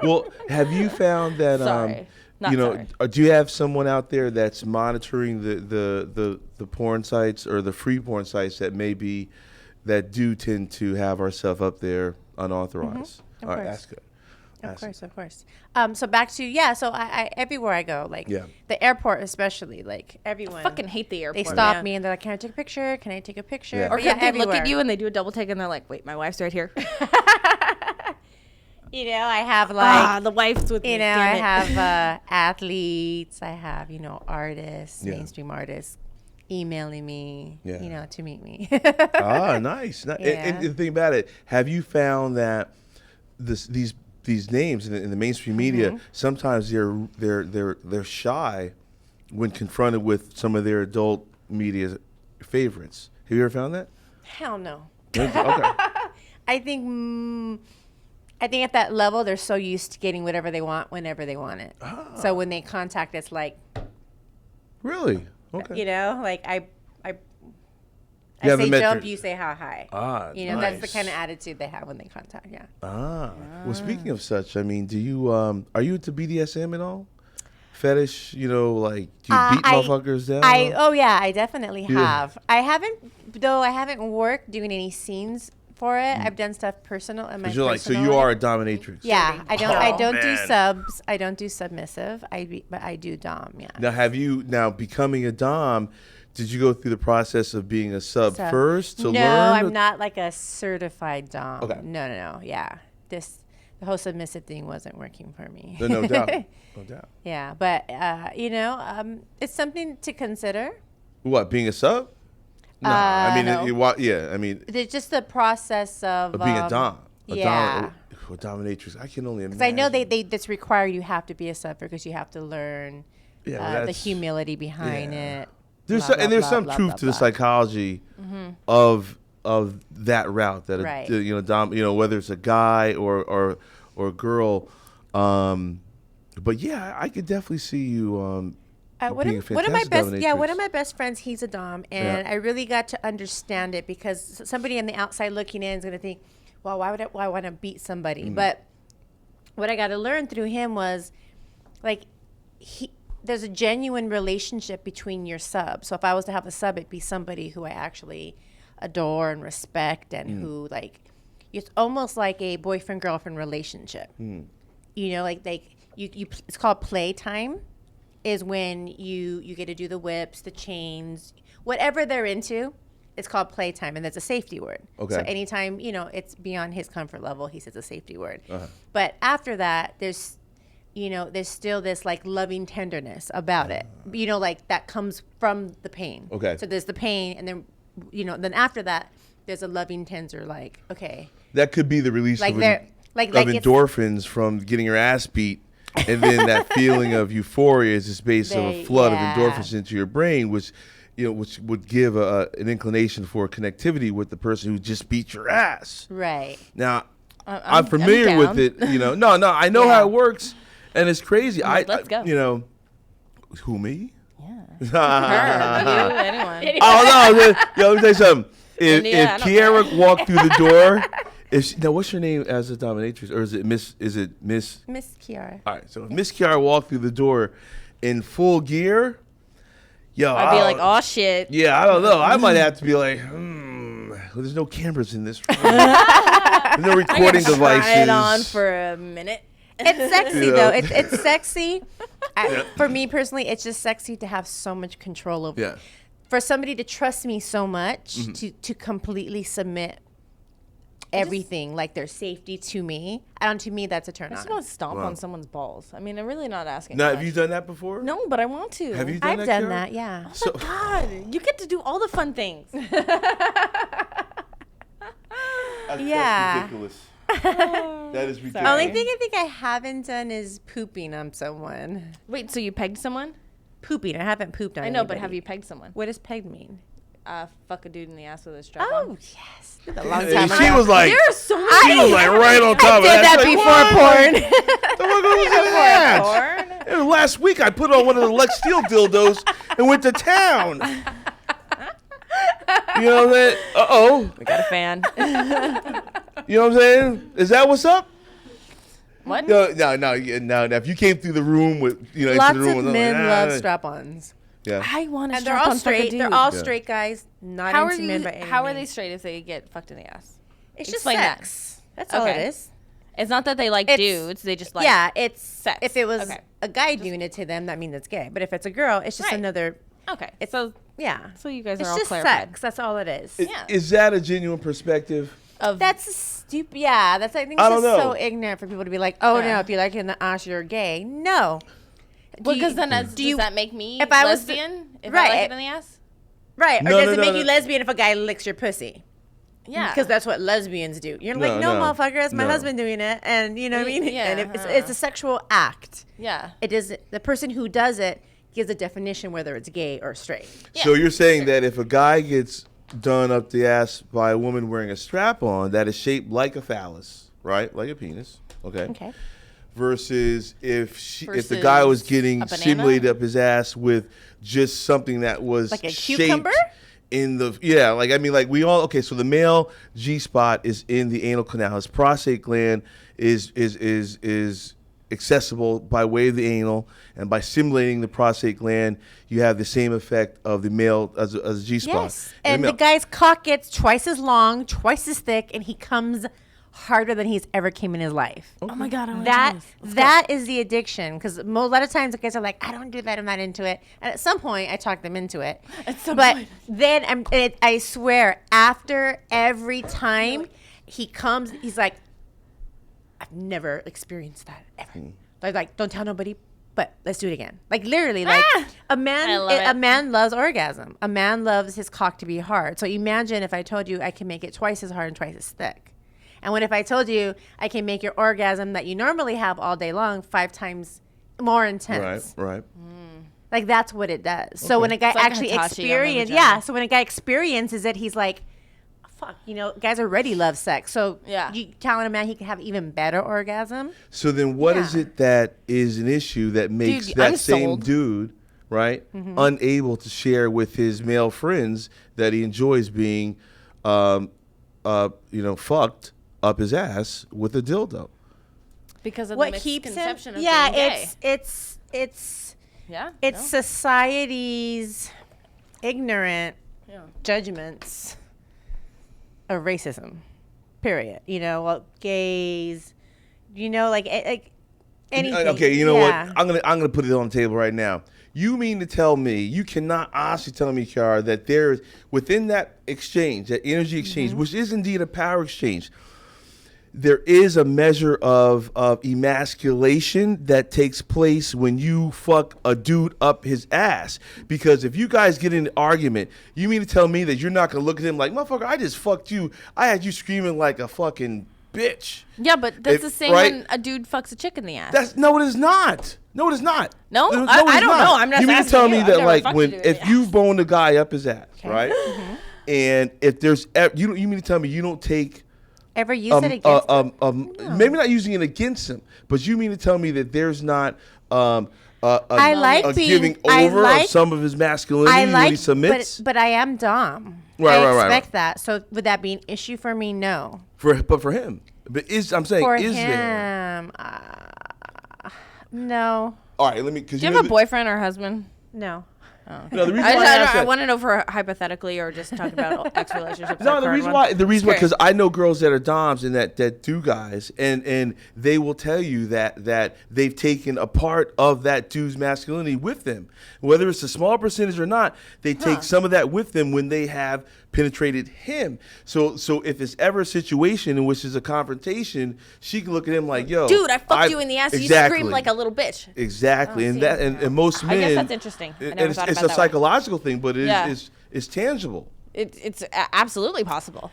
S2: Well, have you found that
S3: Sorry. Not sorry.
S2: Do you have someone out there that's monitoring the porn sites or the free porn sites that do tend to have our stuff up there unauthorized?
S4: Of
S2: All right,
S4: course.
S2: that's good.
S4: Of course. So back to so I everywhere I go, like the airport especially, like everyone.
S3: I fucking hate the airport.
S4: They stop me and they're like, "Can I take a picture? Can I take a picture?"
S2: Yeah.
S3: Or
S4: But
S3: they look at you and they do a double take and they're like, "Wait, my wife's right here."
S4: I have like
S3: the wife's with me.
S4: I have athletes, I have artists, mainstream artists emailing me, to meet me.
S2: Nice. And the thing about it, have you found that these names in the mainstream media sometimes they're shy when confronted with some of their adult media favorites? Have you ever found that?
S4: Hell no.
S2: Okay.
S4: I think at that level they're so used to getting whatever they want whenever they want it. So when they contact us, like,
S2: really, okay,
S4: like I
S2: You
S4: say
S2: met
S4: jump,
S2: their-
S4: you say how high.
S2: Nice.
S4: That's the kind of attitude they have when they contact. Yeah.
S2: Well, speaking of such, I mean, do you are you into BDSM at all? Fetish, like, do you beat motherfuckers down?
S4: I definitely have. I haven't worked doing any scenes for it. I've done stuff personal in my
S2: you're so you are a dominatrix.
S4: Yeah, I don't do subs. I don't do submissive. But I do dom. Yeah.
S2: Now becoming a dom, did you go through the process of being a sub first to learn?
S4: No, I'm not like a certified dom.
S2: Okay.
S4: No. Yeah, the whole submissive thing wasn't working for me.
S2: No doubt. No doubt.
S4: Yeah, but it's something to consider.
S2: What, being a sub? No, I mean,
S4: no.
S2: I mean,
S4: It's just the process of
S2: being a dom. A dominatrix. I can only imagine.
S4: Because I know that's required. You have to be a sub because you have to learn the humility behind it.
S2: There's some truth to the psychology of that route that whether it's a guy or a girl, but yeah, I could definitely see you.
S4: One of my best friends, he's a dom, and I really got to understand it because somebody on the outside looking in is going to think, well, why I want to beat somebody? But what I got to learn through him was, like, there's a genuine relationship between your sub. So if I was to have a sub, it'd be somebody who I actually adore and respect, and who, like, it's almost like a boyfriend-girlfriend relationship. Like it's called playtime. Is when you get to do the whips, the chains, whatever they're into. It's called playtime, and that's a safety word.
S2: Okay.
S4: So anytime it's beyond his comfort level, he says a safety word. But after that, there's still this like loving tenderness about it. Like that comes from the pain.
S2: Okay.
S4: So there's the pain, and then then after that, there's a loving tender. Like, okay.
S2: That could be the release of endorphins from getting your ass beat. And then that feeling of euphoria is just based on a flood of endorphins into your brain, which would give an inclination for connectivity with the person who just beat your ass.
S4: Right.
S2: Now, I'm familiar with it. No, I know how it works, and it's crazy.
S3: Let's go.
S2: Who, me?
S3: Yeah. Her, you, anyone.
S2: Oh no! Let me tell you something. If Kiara walked through the door Now, what's your name as a dominatrix, or is it Miss? Is it Miss?
S4: Miss Kiara.
S2: All right. So if Miss Kiara walked through the door in full gear, yo,
S3: I'd be like, oh shit.
S2: Yeah, I don't know. I might have to be like, well, there's no cameras in this room. There's no recording devices.
S3: Try it on for a minute.
S4: It's sexy though. It's sexy. For me personally, it's just sexy to have so much control over.
S2: Yeah.
S4: For somebody to trust me so much to completely submit everything, like their safety to me. To me, that's a turn
S3: I
S4: on.
S3: just want to stomp on someone's balls. I mean, I'm really not asking.
S2: Now,
S3: much.
S2: have you done that before?
S3: No, but I want to.
S2: Have you done that?
S4: I've done
S2: Kiara?
S4: that, yeah.
S3: Oh my God, you get to do all the fun things.
S4: Yeah.
S2: That's ridiculous. That is ridiculous.
S4: The only thing I think I haven't done is pooping on someone.
S3: Wait, so you pegged someone?
S4: Pooping. I haven't pooped on
S3: I know,
S4: anybody.
S3: but have you pegged someone?
S4: What does peg mean?
S3: Fuck a dude in the ass with a strap
S4: Oh,
S3: on.
S4: yes. It was a long
S2: And
S4: time
S2: she
S4: ago.
S2: was like,
S3: There are so many.
S2: she was like right on top
S4: I
S2: of
S4: did that
S2: She's
S4: before
S2: like,
S4: porn.
S2: The fuck was in that? And last week I put on one of the Lex Steele dildos and went to town. You know what I'm saying? Uh-oh.
S3: We got a fan.
S2: You know what I'm saying? Is that what's up?
S3: What?
S2: No. If you came through the room with,
S4: Lots
S2: into the room
S4: of
S2: with
S4: men love strap-ons.
S2: Yeah.
S3: I want to
S4: And they're
S3: strap
S4: all
S3: on fuck a
S4: straight.
S3: dude.
S4: They're all
S2: Yeah.
S4: straight guys, not
S3: How are
S4: into
S3: you?
S4: men by any
S3: How are they
S4: means.
S3: straight if they get fucked in the ass?
S4: It's just
S3: Explain that.
S4: sex. That's all it
S3: Okay.
S4: is.
S3: It's not that they like
S4: It's-
S3: dudes. They just like.
S4: Yeah, it's
S3: sex.
S4: if it was
S3: Okay.
S4: a guy doing it to them, that means it's gay. But if it's a girl, it's just
S3: Right.
S4: another.
S3: Okay.
S4: It's
S3: So
S4: yeah.
S3: you guys are
S4: It's
S3: all
S4: just
S3: clarified.
S4: sex. That's all it is.
S3: Yeah.
S2: Is that a genuine perspective?
S3: Of
S4: That's stupid. Yeah, that's I think
S2: I
S4: it's
S2: don't
S4: just
S2: know.
S4: so ignorant for people to be like, oh
S3: Yeah.
S4: no, if you like it in the ass, you're gay. No.
S3: because then does
S4: you-
S3: that make me
S4: if I was to-
S3: lesbian? If I
S4: right,
S3: like it in the ass?
S4: Right. Or
S2: No,
S4: does
S2: no,
S4: it
S2: no,
S4: make
S2: no.
S4: you lesbian if a guy licks your pussy?
S3: Yeah.
S4: Because that's what lesbians do. You're
S2: No,
S4: like, no,
S2: no.
S4: motherfucker, that's my
S2: No.
S4: husband doing it. And you know what I mean?
S3: Yeah,
S4: And it's a sexual act.
S3: Yeah.
S4: It is the person who does it gives a definition whether it's gay or straight.
S2: So you're saying that if a guy gets done up the ass by a woman wearing a strap on that is shaped like a phallus, right? Like a penis. Okay.
S4: Okay.
S2: Versus if the guy was
S3: Versus
S2: getting
S3: a banana?
S2: stimulated up his ass with just something that was
S4: Like a
S2: shaped
S4: cucumber?
S2: in the we all so the male G spot is in the anal canal. His prostate gland is accessible by way of the anal, and by stimulating the prostate gland, you have the same effect of the male as a G spot.
S4: Yes. And the
S2: male.
S4: guy's cock gets twice as long, twice as thick, and he comes harder than he's ever came in his life.
S3: Oh my God. I wanna
S4: That
S3: try this.
S4: that is the addiction, because a lot of times the guys are like, I don't do that, I'm not into it. And at some point, I talk them into it.
S3: At some
S4: but
S3: point.
S4: then I swear, after every time he comes, he's like, I've never experienced that ever. Like, don't tell nobody, but let's do it again. Like literally, like
S3: Ah! I love
S4: a
S3: it.
S4: man loves orgasm. A man loves his cock to be hard. So imagine if I told you I can make it twice as hard and twice as thick. And what if I told you I can make your orgasm that you normally have all day long 5 times more intense?
S2: Right.
S4: Like that's what it does. So when a guy
S3: It's like
S4: actually
S3: Hitachi on the vagina.
S4: so when a guy experiences it, he's like, fuck, guys already love sex. So
S3: Yeah.
S4: you telling a man he can have even better orgasm?
S2: So then what is
S4: Yeah.
S2: it that is an issue that makes
S3: Dude,
S2: that
S3: I'm
S2: same
S3: sold.
S2: dude, right,
S4: Mm-hmm.
S2: unable to share with his male friends that he enjoys being, fucked up his ass with a dildo?
S3: Because of
S4: What
S3: the
S4: keeps him?
S3: misconception of
S4: Yeah,
S3: being gay.
S4: it's
S3: Yeah.
S4: it's
S3: no?
S4: society's ignorant
S3: Yeah.
S4: judgments of racism. Period. Gays. Like anything.
S2: Okay, you know
S4: Yeah.
S2: what? I'm gonna put it on the table right now. You mean to tell me, you cannot honestly tell me, Kiara, that there's within that exchange, that energy exchange, which is indeed a power exchange, there is a measure of emasculation that takes place when you fuck a dude up his ass. Because if you guys get in an argument, you mean to tell me that you're not gonna look at him like, motherfucker, I just fucked you. I had you screaming like a fucking bitch.
S3: Yeah, but that's
S2: If-
S3: the same
S2: right?
S3: when a dude fucks a chick in the ass.
S2: No, it is not. No, it is not.
S3: No?
S2: It
S3: I
S2: is
S3: don't
S2: not.
S3: know. I'm just
S2: You mean to
S3: asking
S2: tell
S3: you.
S2: me
S3: I've
S2: that
S3: never
S2: like
S3: fucked
S2: when
S3: a dude in
S2: if
S3: the
S2: you boned a guy up his ass, right?
S3: Mm-hmm.
S2: And if there's you mean to tell me you don't take
S4: Ever use it against him?
S2: maybe not using it against him, but you mean to tell me that there's not
S4: I like
S2: giving over of some of his masculinity when he submits.
S4: But I am Dom.
S2: Right,
S4: I expect that. So would that be an issue for me? No.
S2: But for him, I'm saying,
S4: for
S2: is
S4: him,
S2: there?
S4: No.
S2: All right, let me.
S3: Do you have a boyfriend or husband?
S4: No.
S3: Oh.
S2: No, the reason I
S3: want to know for hypothetically or just talk about ex relationships.
S2: No, the reason why because I know girls that are doms and that do guys, and they will tell you that they've taken a part of that dude's masculinity with them, whether it's a small percentage or not. They take some of that with them when they have penetrated him. So if it's ever a situation in which there's a confrontation, she can look at him like, "Yo,
S3: dude, I fucked you in the ass.
S2: Exactly.
S3: You screamed like a little bitch."
S2: Exactly, and most men.
S3: I guess that's interesting. I never thought about
S2: it's a psychological thing, but it's tangible.
S3: It's absolutely possible.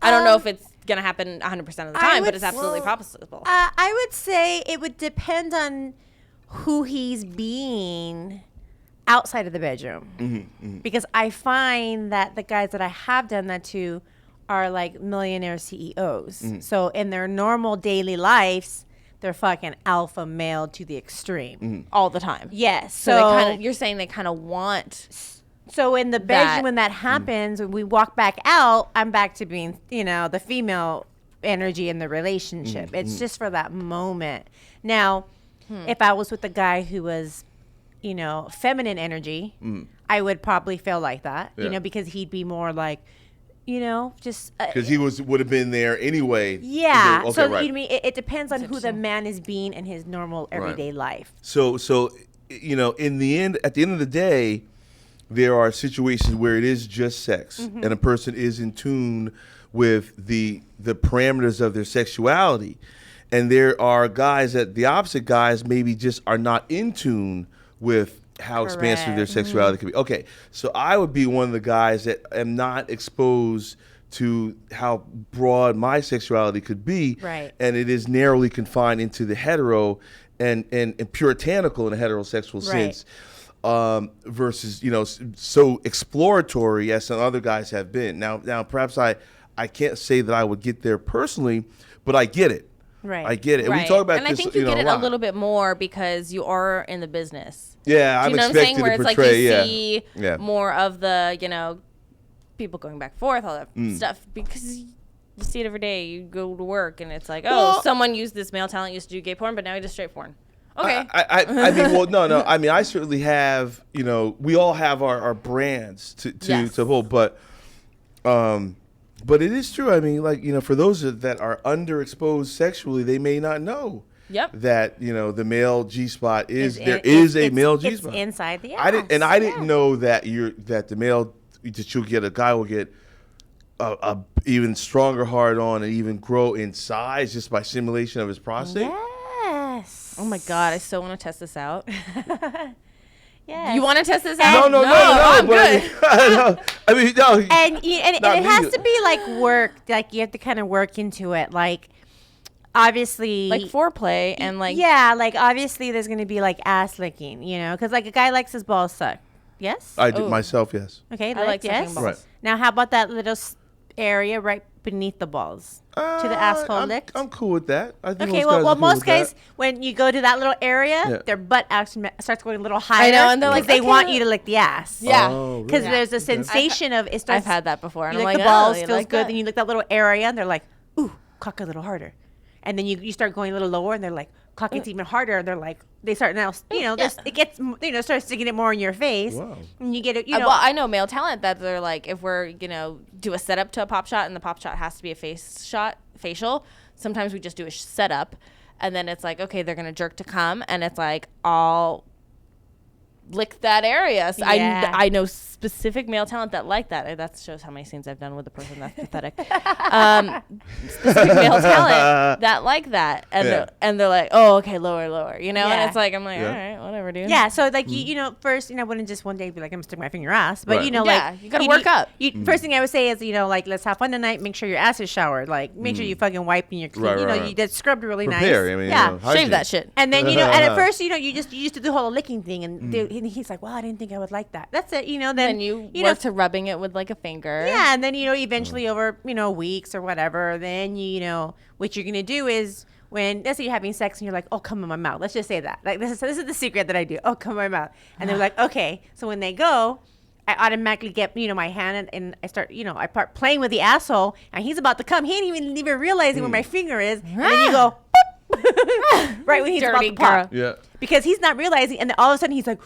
S3: I don't know if it's gonna happen 100% of the time, but it's absolutely possible.
S4: I would say it would depend on who he's being outside of the bedroom, because I find that the guys that I have done that to are like millionaire CEOs. So in their normal daily lives, they're fucking alpha male to the extreme
S3: all the time.
S4: Yes.
S3: So you're saying they kind of want.
S4: So in the bedroom, when that happens, when we walk back out, I'm back to being, the female energy in the relationship. It's just for that moment. Now, if I was with a guy who was, feminine energy, I would probably feel like that, because he'd be more like, just
S2: because he would have been there anyway.
S4: Yeah.
S2: Okay,
S4: so
S2: right.
S4: you mean it depends on who the man is being in his normal everyday life.
S2: So in the end, at the end of the day, there are situations where it is just sex, and a person is in tune with the parameters of their sexuality, and there are guys that the opposite guys maybe just are not in tune with how expansive their sexuality can be. Okay, so I would be one of the guys that am not exposed to how broad my sexuality could be,
S4: right?
S2: And it is narrowly confined into the hetero and puritanical in a heterosexual sense, versus so exploratory as some other guys have been. Now perhaps I can't say that I would get there personally, but I get it.
S4: Right.
S2: I get it.
S3: Right.
S2: And we talk about
S3: and
S2: this,
S3: I think you get it
S2: a
S3: a little bit more because you are in the business.
S2: Yeah,
S3: I'm
S2: expected
S3: Where
S2: to
S3: it's
S2: portray,
S3: like you see more of the, people going back and forth, all that stuff, because you see it every day. You go to work and it's like, someone used this male talent used to do gay porn, but now he does straight porn. Okay.
S2: I mean, well, no. I mean, I certainly have, we all have our brands to hold, but it is true. I mean, like, for those that are underexposed sexually, they may not know that, the male G-spot is a male G-spot.
S4: It's inside the ass.
S2: I didn't know that the male, that a guy will get a even stronger hard on and even grow in size just by stimulation of his prostate.
S4: Yes.
S3: Oh my God, I so want to test this out.
S4: Yes.
S3: You want to test this out?
S2: No.
S3: I'm good.
S2: I mean, no.
S4: And it has to be like work. Like you have to kind of work into it. Like obviously,
S3: like foreplay and like
S4: like obviously there's gonna be like ass licking, because like a guy likes his balls sucked. Yes.
S2: I do myself. Yes.
S4: Okay.
S3: I like
S4: yes.
S3: sucking balls.
S2: Right.
S4: Now, how about that little area right beneath the balls to the asshole licked?
S2: I'm cool with that. I think
S4: okay, most guys, when you go to that little area, their butt actually starts going a little higher.
S3: I know, and they're like,
S4: they want you to lick the ass.
S3: Yeah,
S4: because there's a sensation of it starts.
S3: I've had that before. And
S4: You
S3: I'm
S4: lick
S3: like,
S4: the balls,
S3: you
S4: feels
S3: like
S4: good.
S3: that?
S4: Then you lick that little area, and they're like, ooh, cock a little harder. And then you start going a little lower, and they're like, cock it even harder. And they're like, they start now, it gets, start sticking it more in your face.
S2: Wow.
S4: And you get it,
S3: Well, I know male talent that they're like, if we're, do a setup to a pop shot and the pop shot has to be a facial, sometimes we just do a setup. And then it's like, okay, they're going to jerk to come. And it's like, I'll lick that area. So I know specific male talent that like that. That shows how many scenes I've done with a person that's pathetic. Specific male talent that like that, and they're like, oh, okay, lower, and it's like, I'm like, all right, whatever, dude.
S4: Yeah, so like first, I wouldn't just one day be like, I'm gonna stick my finger in your ass, but
S2: Right.
S4: like
S3: you gotta work up.
S4: First thing I would say is, like, let's have fun tonight. Make sure your ass is showered. Like, make sure you fucking wipe and you're clean.
S2: Right.
S4: You get scrubbed really
S2: Prepare.
S4: nice.
S2: I mean,
S3: Shave that shit.
S4: And then and at first, you just do the whole licking thing, and he's like, well, I didn't think I would like that. That's it. Then
S3: you work to rubbing it with like a finger.
S4: Yeah, and then eventually over weeks or whatever, then what you're gonna do is when let's say you're having sex and you're like, oh, come in my mouth. Let's just say that. Like this is the secret that I do. Oh, come in my mouth. And they're like, okay. So when they go, I automatically get, my hand and I start, I start playing with the asshole, and he's about to come. He ain't even realizing where my finger is. And then you go, right when he's about to pop.
S2: Yeah.
S4: Because he's not realizing, and then all of a sudden he's like,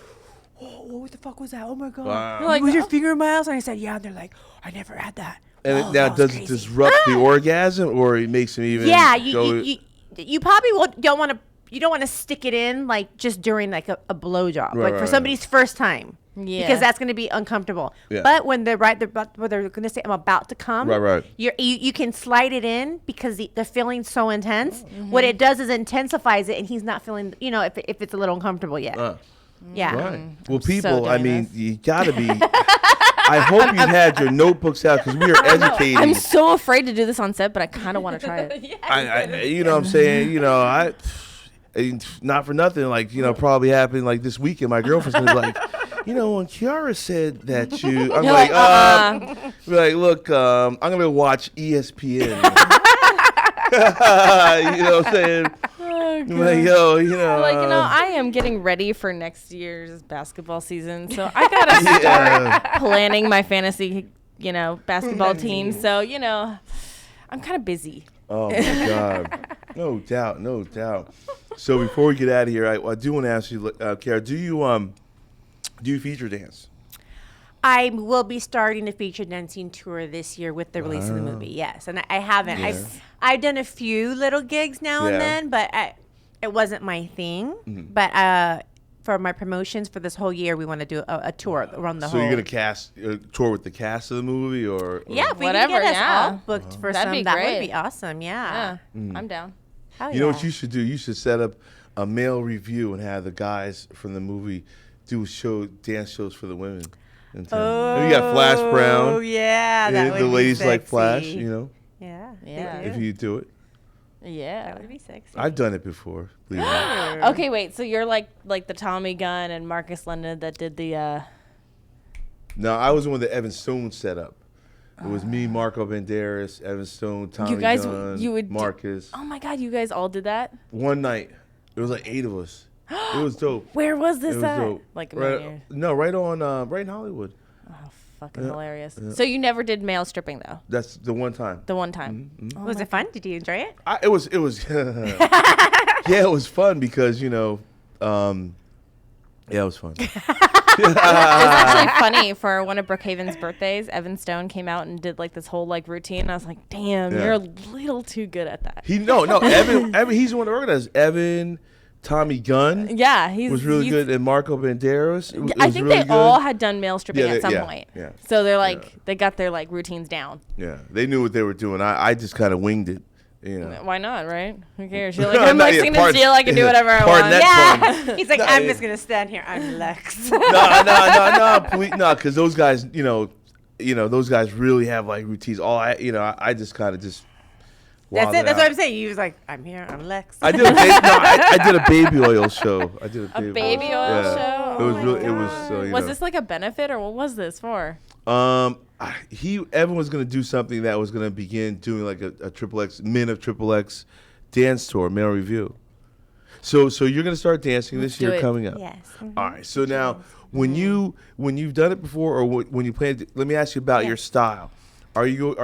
S4: oh, what the fuck was that? Oh my God.
S2: Wow.
S3: Like,
S4: was your finger in my ass? And I said, yeah. And they're like, I never had that.
S2: And
S4: oh,
S2: now, does it disrupt the orgasm, or it makes him even?
S4: Yeah, you probably don't want to stick it in like just during like a blowjob, like for somebody's first time. Yeah. Because that's going to be uncomfortable. Yeah. But when they're going to say, I'm about to come.
S2: Right.
S4: You can slide it in because the feeling's so intense. Mm-hmm. What it does is intensifies it, and he's not feeling, if it's a little uncomfortable yet. Yeah.
S2: Right. Well, people, you got to be. I hope you've had your notebooks out because we are educating.
S3: I'm so afraid to do this on set, but I kind of want to try it.
S2: I you know what I'm saying? I not for nothing, like, probably happened like this weekend. My girlfriend's gonna be like, when Kiara said that I'm like, look, I'm gonna go watch ESPN. You know what I'm saying? Like,
S3: I am getting ready for next year's basketball season, so I gotta start planning my fantasy, basketball team. So, I'm kind of busy.
S2: Oh my God, no doubt. So before we get out of here, I do want to ask you, Kara, do you feature dance?
S4: I will be starting a feature dancing tour this year with the release of the movie. Yes, and I haven't. Yeah. I've done a few little gigs now and then, but it wasn't my thing. Mm-hmm. But for my promotions for this whole year, we want to do a tour around the whole.
S2: So you're gonna tour with the cast of the movie, or
S4: yeah, if we
S3: whatever,
S4: can get us all booked for
S3: that'd
S4: some, that would be awesome. Yeah.
S3: I'm down.
S2: You know what you should do? You should set up a male review and have the guys from the movie do dance shows for the women. Oh, you got Flash Brown.
S4: Oh yeah, that would
S2: the
S4: be
S2: ladies
S4: sexy.
S2: like Flash,
S4: Yeah.
S2: If you do it.
S3: Yeah,
S4: that would be sexy.
S2: I've done it before. Believe me.
S3: Okay, wait. So you're like the Tommy Gunn and Marcus London that did the.
S2: No, I was the one that Evan Stone set up. It was me, Marco Banderas, Evan Stone, Tommy Gunn, Marcus.
S3: Oh my God, you guys all did that?
S2: One night. It was like 8 of us. It was dope.
S3: Where was this at?
S2: Dope.
S3: Like
S2: right in Hollywood.
S3: Oh, fucking hilarious. Yeah. So you never did male stripping though?
S2: That's the one time.
S3: The one time.
S2: Mm-hmm.
S4: Was it fun? Did you enjoy it?
S2: It was yeah, it was fun because, it was fun.
S3: It was actually funny. For one of Brookhaven's birthdays, Evan Stone came out and did like this whole like routine. And I was like, damn, you're a little too good at that.
S2: Evan, he's the one that organized. Evan, Tommy Gunn.
S3: Yeah, he
S2: was really good, and Marco Banderas.
S3: I think they all had done male stripping at some point.
S2: Yeah.
S3: So they're like they got their like routines down.
S2: Yeah, they knew what they were doing. I just kind of winged it.
S3: Why not, right? Who cares? You're like, I'm Lexington Steele. I can do whatever I want.
S4: Yeah. He's like, I'm just gonna stand here. I'm Lex.
S2: No, because those guys, those guys really have like routines. I just kind of just.
S4: That's it. That's what I'm saying. You was like, I'm here. I'm Lex.
S2: I did a baby oil show.
S3: A baby oil show.
S2: It was really. It was.
S3: Was this like a benefit, or what was this for?
S2: Evan was gonna do something that was gonna begin doing like a XXX Men of XXX dance tour, male review. So you're gonna start dancing this year coming up.
S4: Yes. Mm-hmm.
S2: All right. So now, when you've done it before, or when you plan, let me ask you about your style. Do you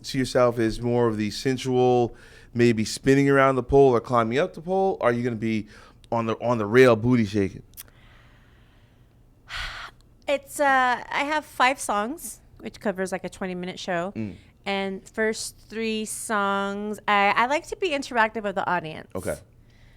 S2: see yourself as more of the sensual, maybe spinning around the pole or climbing up the pole? Or are you going to be on the rail, booty shaking?
S4: It's I have 5 songs, which covers like a 20-minute show, and first 3 songs I like to be interactive with the audience.
S2: Okay.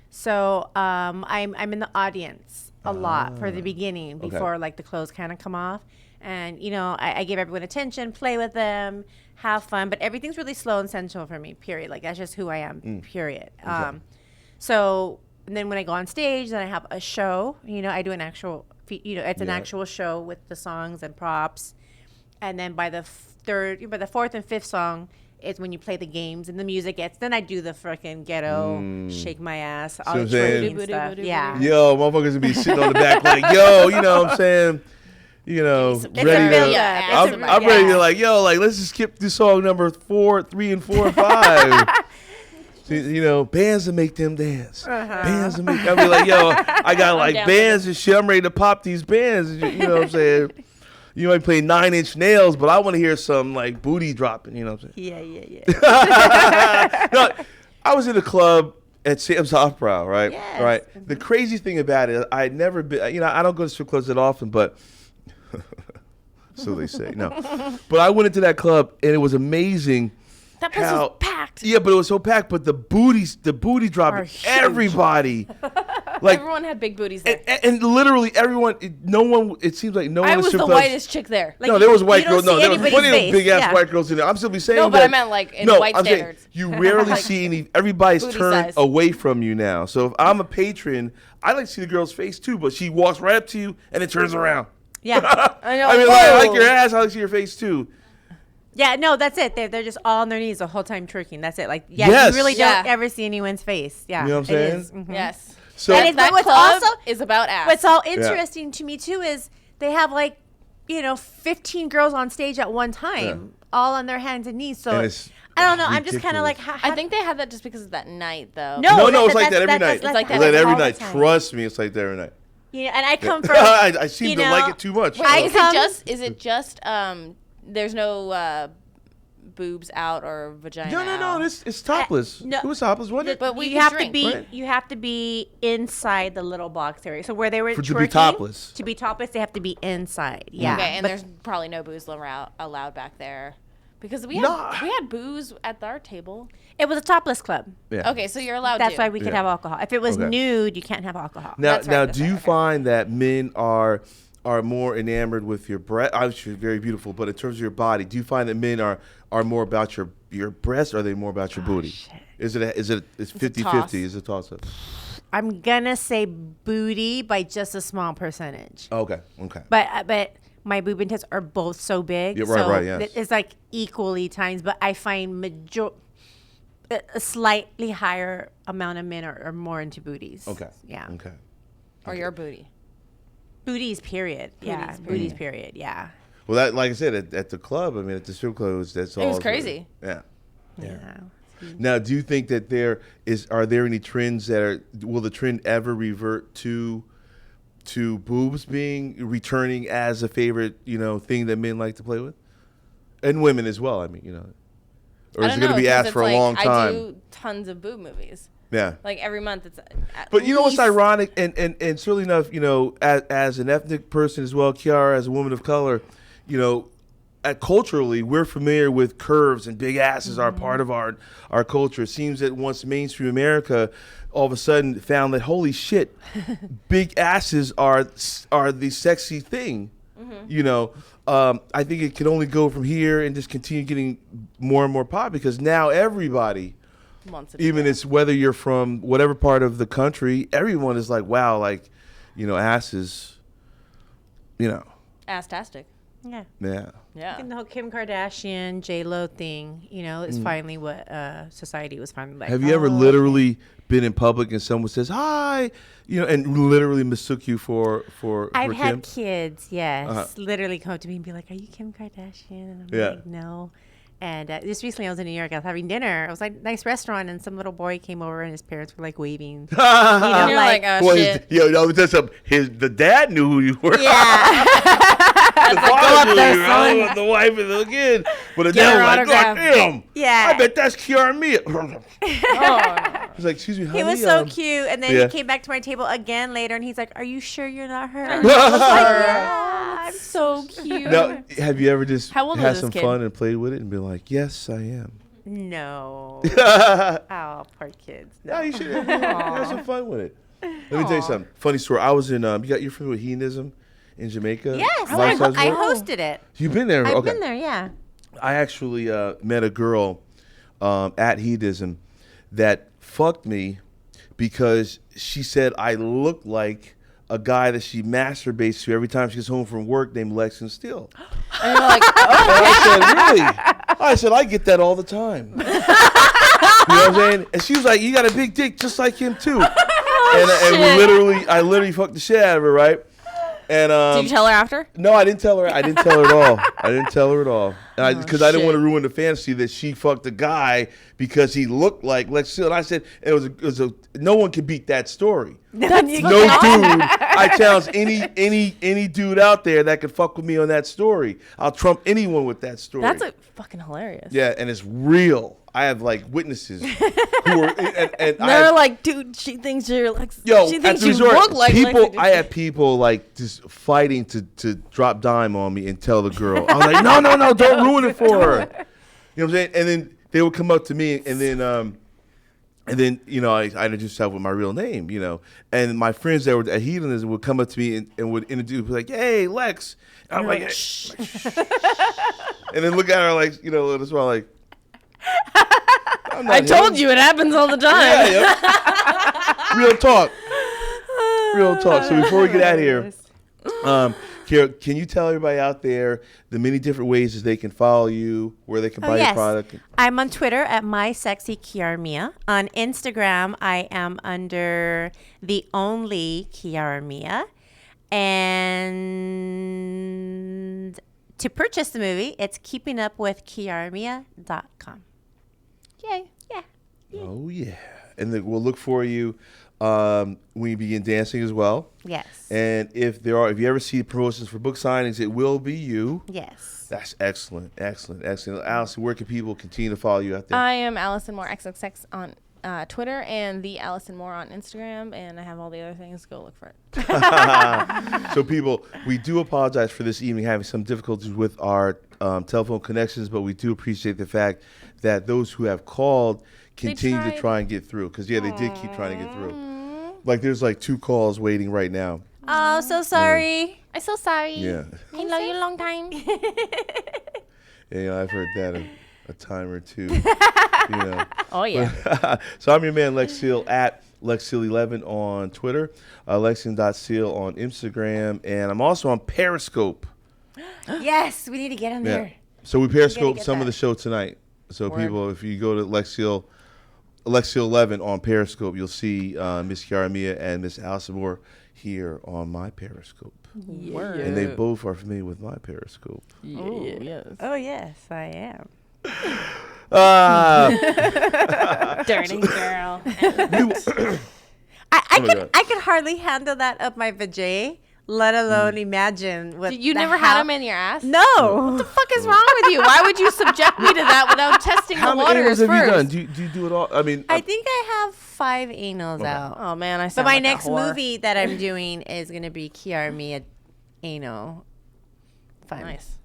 S4: So I'm in the audience a lot for the beginning before like the clothes kind of come off. And, I give everyone attention, play with them, have fun. But everything's really slow and sensual for me, period. Like, that's just who I am, period. Okay. So and then when I go on stage, then I have a show. I do an actual, it's an actual show with the songs and props. And then by the 4th and 5th song is when you play the games and the music gets. Then I do the freaking ghetto, shake my ass, all the twerking stuff. Yeah.
S2: Yo, motherfuckers would be sitting on the back like, yo, you know what I'm saying? I'm ready to like, let's just skip to song number 4, 3, and 4, and 5. You know, bands that make them dance. Bands that make. I mean, like, yo, I got like bands and shit. I'm ready to pop these bands. You know what I'm saying? You might play 9 Inch Nails, but I want to hear some like booty dropping. You know what I'm saying?
S4: Yeah.
S2: No, I was in a club at Sam's Opera, right?
S4: Yes.
S2: Right. The crazy thing about it, I had never been. You know, I don't go to strip clubs that often, but so they say. No, but I went into that club and it was amazing.
S3: That place was packed.
S2: Yeah, but it was so packed. But the booty dropping, everybody. Like
S3: everyone had big booties there.
S2: And literally everyone, no one. It seems like no one.
S3: I was the whitest chick there.
S2: Like, no, there was white girls. No, there was plenty of big ass
S4: yeah.
S2: white girls in there. I'm simply saying.
S3: No, but
S2: that,
S3: I meant like in white
S2: I'm
S3: standards.
S2: Saying, you rarely see any. Everybody's
S3: booty
S2: turned
S3: size.
S2: away from you now. So if I'm a patron, I like to see the girl's face too. But she walks right up to you and then turns around.
S4: Yeah.
S3: I know.
S2: I mean, like, I like your ass. I like to see your face too.
S4: Yeah, no, that's it. They're just all on their knees the whole time twerking. That's it. Like, yeah,
S2: Yes.
S4: you really
S3: Yeah.
S4: don't ever see anyone's face. Yeah,
S2: You know what I'm
S4: it
S2: saying?
S4: is. Mhm.
S3: Yes.
S2: So
S4: And
S3: That
S4: what's
S3: club
S4: also-
S3: is about ass.
S4: What's all interesting to me too is they have like, 15 girls on stage at one time, all on their hands and knees. So
S2: And it's
S4: I don't know. I'm just kind of like,
S2: ridiculous.
S3: I think they had that just because of that night, though.
S4: No,
S2: no, it's like that every
S4: that's-
S2: night.
S4: that's
S3: like that
S2: It's like that every
S4: all the
S2: night.
S4: time.
S2: Trust me, it's like that every night.
S4: And I come from.
S2: I seem
S4: you
S2: to
S4: know,
S2: like it too much.
S3: Wait,
S4: I
S3: is
S4: come-
S3: it just there's no boobs out or vagina
S2: No,
S3: out?
S2: it's topless.
S4: no.
S2: It was topless, wasn't it?
S3: But we
S4: you
S3: could
S4: have
S3: drink,
S4: to be
S2: right?
S4: you have to be inside the little box area. So where they were
S2: To be
S4: twerking,
S2: topless.
S4: To be topless, they have to be inside. Yeah.
S3: Okay, and
S4: But
S3: there's probably no booze allowed back there. Because we
S2: Nah.
S3: had booze at our table.
S4: it was a topless club.
S2: Yeah.
S3: Okay, so you're allowed
S4: That's
S3: to.
S4: why we could
S2: Yeah.
S4: have alcohol. If it was
S2: Okay.
S4: nude, you can't have alcohol.
S2: Now,
S3: That's right, that's
S2: do
S3: right,
S2: you
S3: okay.
S2: find that men are more enamored with your breast? Obviously, you're very beautiful, but in terms of your body, do you find that men are more about your breast, or are they more about your booty?
S4: Shit.
S2: Is it it's 50-50?
S3: toss.
S2: Is it a toss up?
S4: I'm gonna say booty by just a small percentage.
S2: Okay.
S4: But my boob and tits are both so big.
S2: Yeah, right,
S4: so
S2: right, yes.
S4: it's like equally times. But I find a slightly higher amount of men are more into booties.
S2: Okay.
S4: Yeah.
S2: Okay.
S3: Or your booty.
S4: Booties, period. Yeah.
S3: Booties,
S4: Booties, period. Yeah.
S2: Well, that, like I said, at the club, I mean, at the strip clubs, that's all.
S3: was crazy.
S2: Yeah.
S4: Yeah.
S2: Now, do you think that are there any trends will the trend ever revert to boobs returning as a favorite, thing that men like to play with? And women as well, I mean, Or is it going to be asked for a long time?
S3: I do tons of boob movies.
S2: Yeah.
S3: Like every month it's
S2: But you know what's
S3: least-
S2: ironic, and certainly enough, as an ethnic person as well, Kiara, as a woman of color, culturally, we're familiar with curves and big asses are part of our culture. It seems that once mainstream America all of a sudden found that, holy shit, big asses are the sexy thing. I think it can only go from here and just continue getting more and more pop, because now everybody,
S3: wants to do
S2: even
S3: that.
S2: it's whether you're from whatever part of the country, everyone is like, wow, like, asses,
S3: Ass-tastic.
S4: Yeah.
S2: yeah.
S3: Yeah.
S4: And the whole Kim Kardashian, J-Lo thing, is finally what society was finally like.
S2: Have you ever
S4: oh,
S2: literally been in public and someone says hi, and literally mistook you for
S4: I've
S2: for
S4: had
S2: Kim?
S4: kids, yes,
S2: Uh-huh.
S4: literally come up to me and be like, "Are you Kim Kardashian?" And I'm
S2: Yeah.
S4: like, "No." And just recently, I was in New York. I was having dinner. It was like a nice restaurant, and some little boy came over, and his parents were like waving.
S3: And you're like, oh
S2: Well,
S3: shit.
S2: the dad knew who you were.
S4: Yeah,
S2: The father
S4: up
S2: knew
S4: there,
S2: you were.
S4: son.
S2: With the wife and the kid. But the
S3: Get
S2: dad
S3: her
S2: was like,
S3: autograph.
S2: God damn.
S4: Yeah.
S2: I bet that's Kiara Mia.
S3: Oh,
S2: He's like, excuse me, honey.
S4: he was so cute. And then
S2: yeah.
S4: he came back to my table again later, and he's like, "Are you sure you're not her?" I was like, "Yeah, I'm
S3: so cute.
S2: Now, have you ever just
S3: How old
S2: had
S3: was this
S2: some
S3: kid?
S2: fun and played with it and been like, yes, I am?
S4: No.
S2: No,
S4: Oh, poor kids. No.
S2: you should have some fun with it. Let me tell you something. Funny story. I was in, you're familiar with hedonism in Jamaica?
S4: Yes,
S2: Lifestyles
S4: I
S2: work?
S4: hosted it.
S2: You've been there?
S4: I've
S2: Okay.
S4: been there, yeah.
S2: I actually met a girl at hedonism that fucked me because she said I looked like a guy that she masturbates to every time she gets home from work, named Lexington Steele.
S3: And you're like, oh.
S2: And I said, really? I said, I get that all the time. You know what I'm saying? And she was like, you got a big dick just like him too. And I literally fucked the shit out of her, right? And
S3: did you tell her after?
S2: No, I didn't tell her. I didn't tell her at all. I didn't tell her at all. Because I didn't want to ruin the fantasy that she fucked a guy because he looked like Lex Steele. And I said no one can beat that story. No dude. I challenge any dude out there that could fuck with me on that story. I'll trump anyone with that story.
S3: That's fucking hilarious.
S2: Yeah, and it's real. I have like witnesses who are, and
S3: they're like, dude, she thinks you're like,
S2: she
S3: thinks you look like
S2: people. I have people like just fighting to drop dime on me and tell the girl. I'm like, no, don't ruin it for her. You know what I'm saying? And then they would come up to me, and then I introduced myself with my real name, and my friends that were at Heathenism would come up to me and would introduce, like, hey, Lex. And I'm like, shh. And then look at her like, that's why like.
S3: I told you it happens all the time.
S2: Yeah. Real talk. So before we get out of here, Kara, can you tell everybody out there the many different ways that they can follow you, where they can buy your product?
S4: I'm on Twitter at MySexyKiarMia. On Instagram, I am under The Only Kiarmia. And to purchase the movie, it's keepingupwithkiarmia.com. Yay. Yeah.
S2: Oh, yeah. And then we'll look for you when you begin dancing as well.
S4: Yes.
S2: And if you ever see promotions for book signings, it will be you.
S4: Yes.
S2: That's excellent. Allison, where can people continue to follow you out there?
S3: I am Allison Moore XXX on Twitter and the Allison Moore on Instagram, and I have all the other things. Go look for it.
S2: So people, we do apologize for this evening having some difficulties with our telephone connections, but we do appreciate the fact that those who have called continue to try and get through. Because, they did keep trying to get through. Like, there's like 2 calls waiting right now.
S4: Oh, so sorry.
S3: Yeah. I'm so sorry.
S2: Yeah.
S3: I love you a long time.
S2: Yeah, I've heard that a time or two.
S3: Oh, yeah.
S2: So I'm your man, Lex Steele, at LexSteele11 on Twitter, Lexington.Steele on Instagram, and I'm also on Periscope.
S4: Yes, we need to get on there.
S2: So we Periscope some of the show tonight. So people, if you go to LexSteele11 on Periscope, you'll see Miss Kiara Mia and Miss Allison Moore here on my Periscope.
S3: Yeah.
S2: And they both are familiar with my Periscope.
S3: Yeah. Oh, yes.
S4: Oh, yes, I am.
S3: Dirty girl.
S4: I could hardly handle that up my vajay, let alone imagine what.
S3: You never had them in your ass?
S4: No.
S3: What the fuck is wrong with you? Why would you subject me to that without testing the waters first?
S2: How many anals have you done? Do you do it all? I mean,
S4: I think I have 5 anals out.
S3: Oh man, I
S4: But
S3: sound
S4: my
S3: like
S4: next
S3: a whore.
S4: movie that I'm doing is going to be Kiara Mia anal. Fun.
S3: Nice.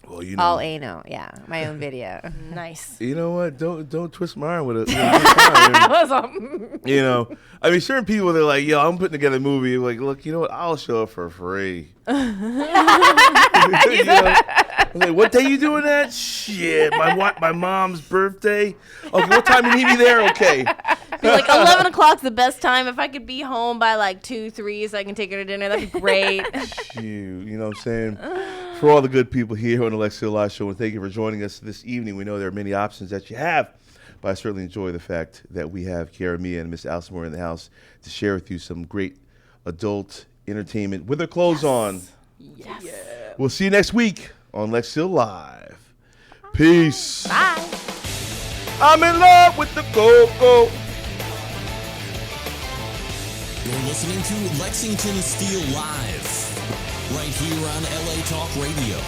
S2: well,
S4: All anal, yeah. My own video.
S3: Nice.
S2: You know what? Don't twist my arm with it. I mean, certain people, they're like, yo, I'm putting together a movie. Like, look, you know what? I'll show up for free. I'm like, what day you doing that? Shit, my mom's birthday. Okay, what time you need me there? Okay.
S3: Be like 11 o'clock's the best time. If I could be home by like 2, 3, so I can take her to dinner, that'd be great.
S2: You know what I'm saying? For all the good people here on the Lex Steele Live Show, and thank you for joining us this evening. We know there are many options that you have, but I certainly enjoy the fact that we have Kiara Mia and Miss Allison Moore in the house to share with you some great adult entertainment with their clothes on.
S3: Yes.
S2: Yeah. We'll see you next week on Lex Steele Live. Peace.
S3: Bye.
S2: I'm in love with the go-go.
S1: You're listening to Lexington Steele Live, right here on LA Talk Radio.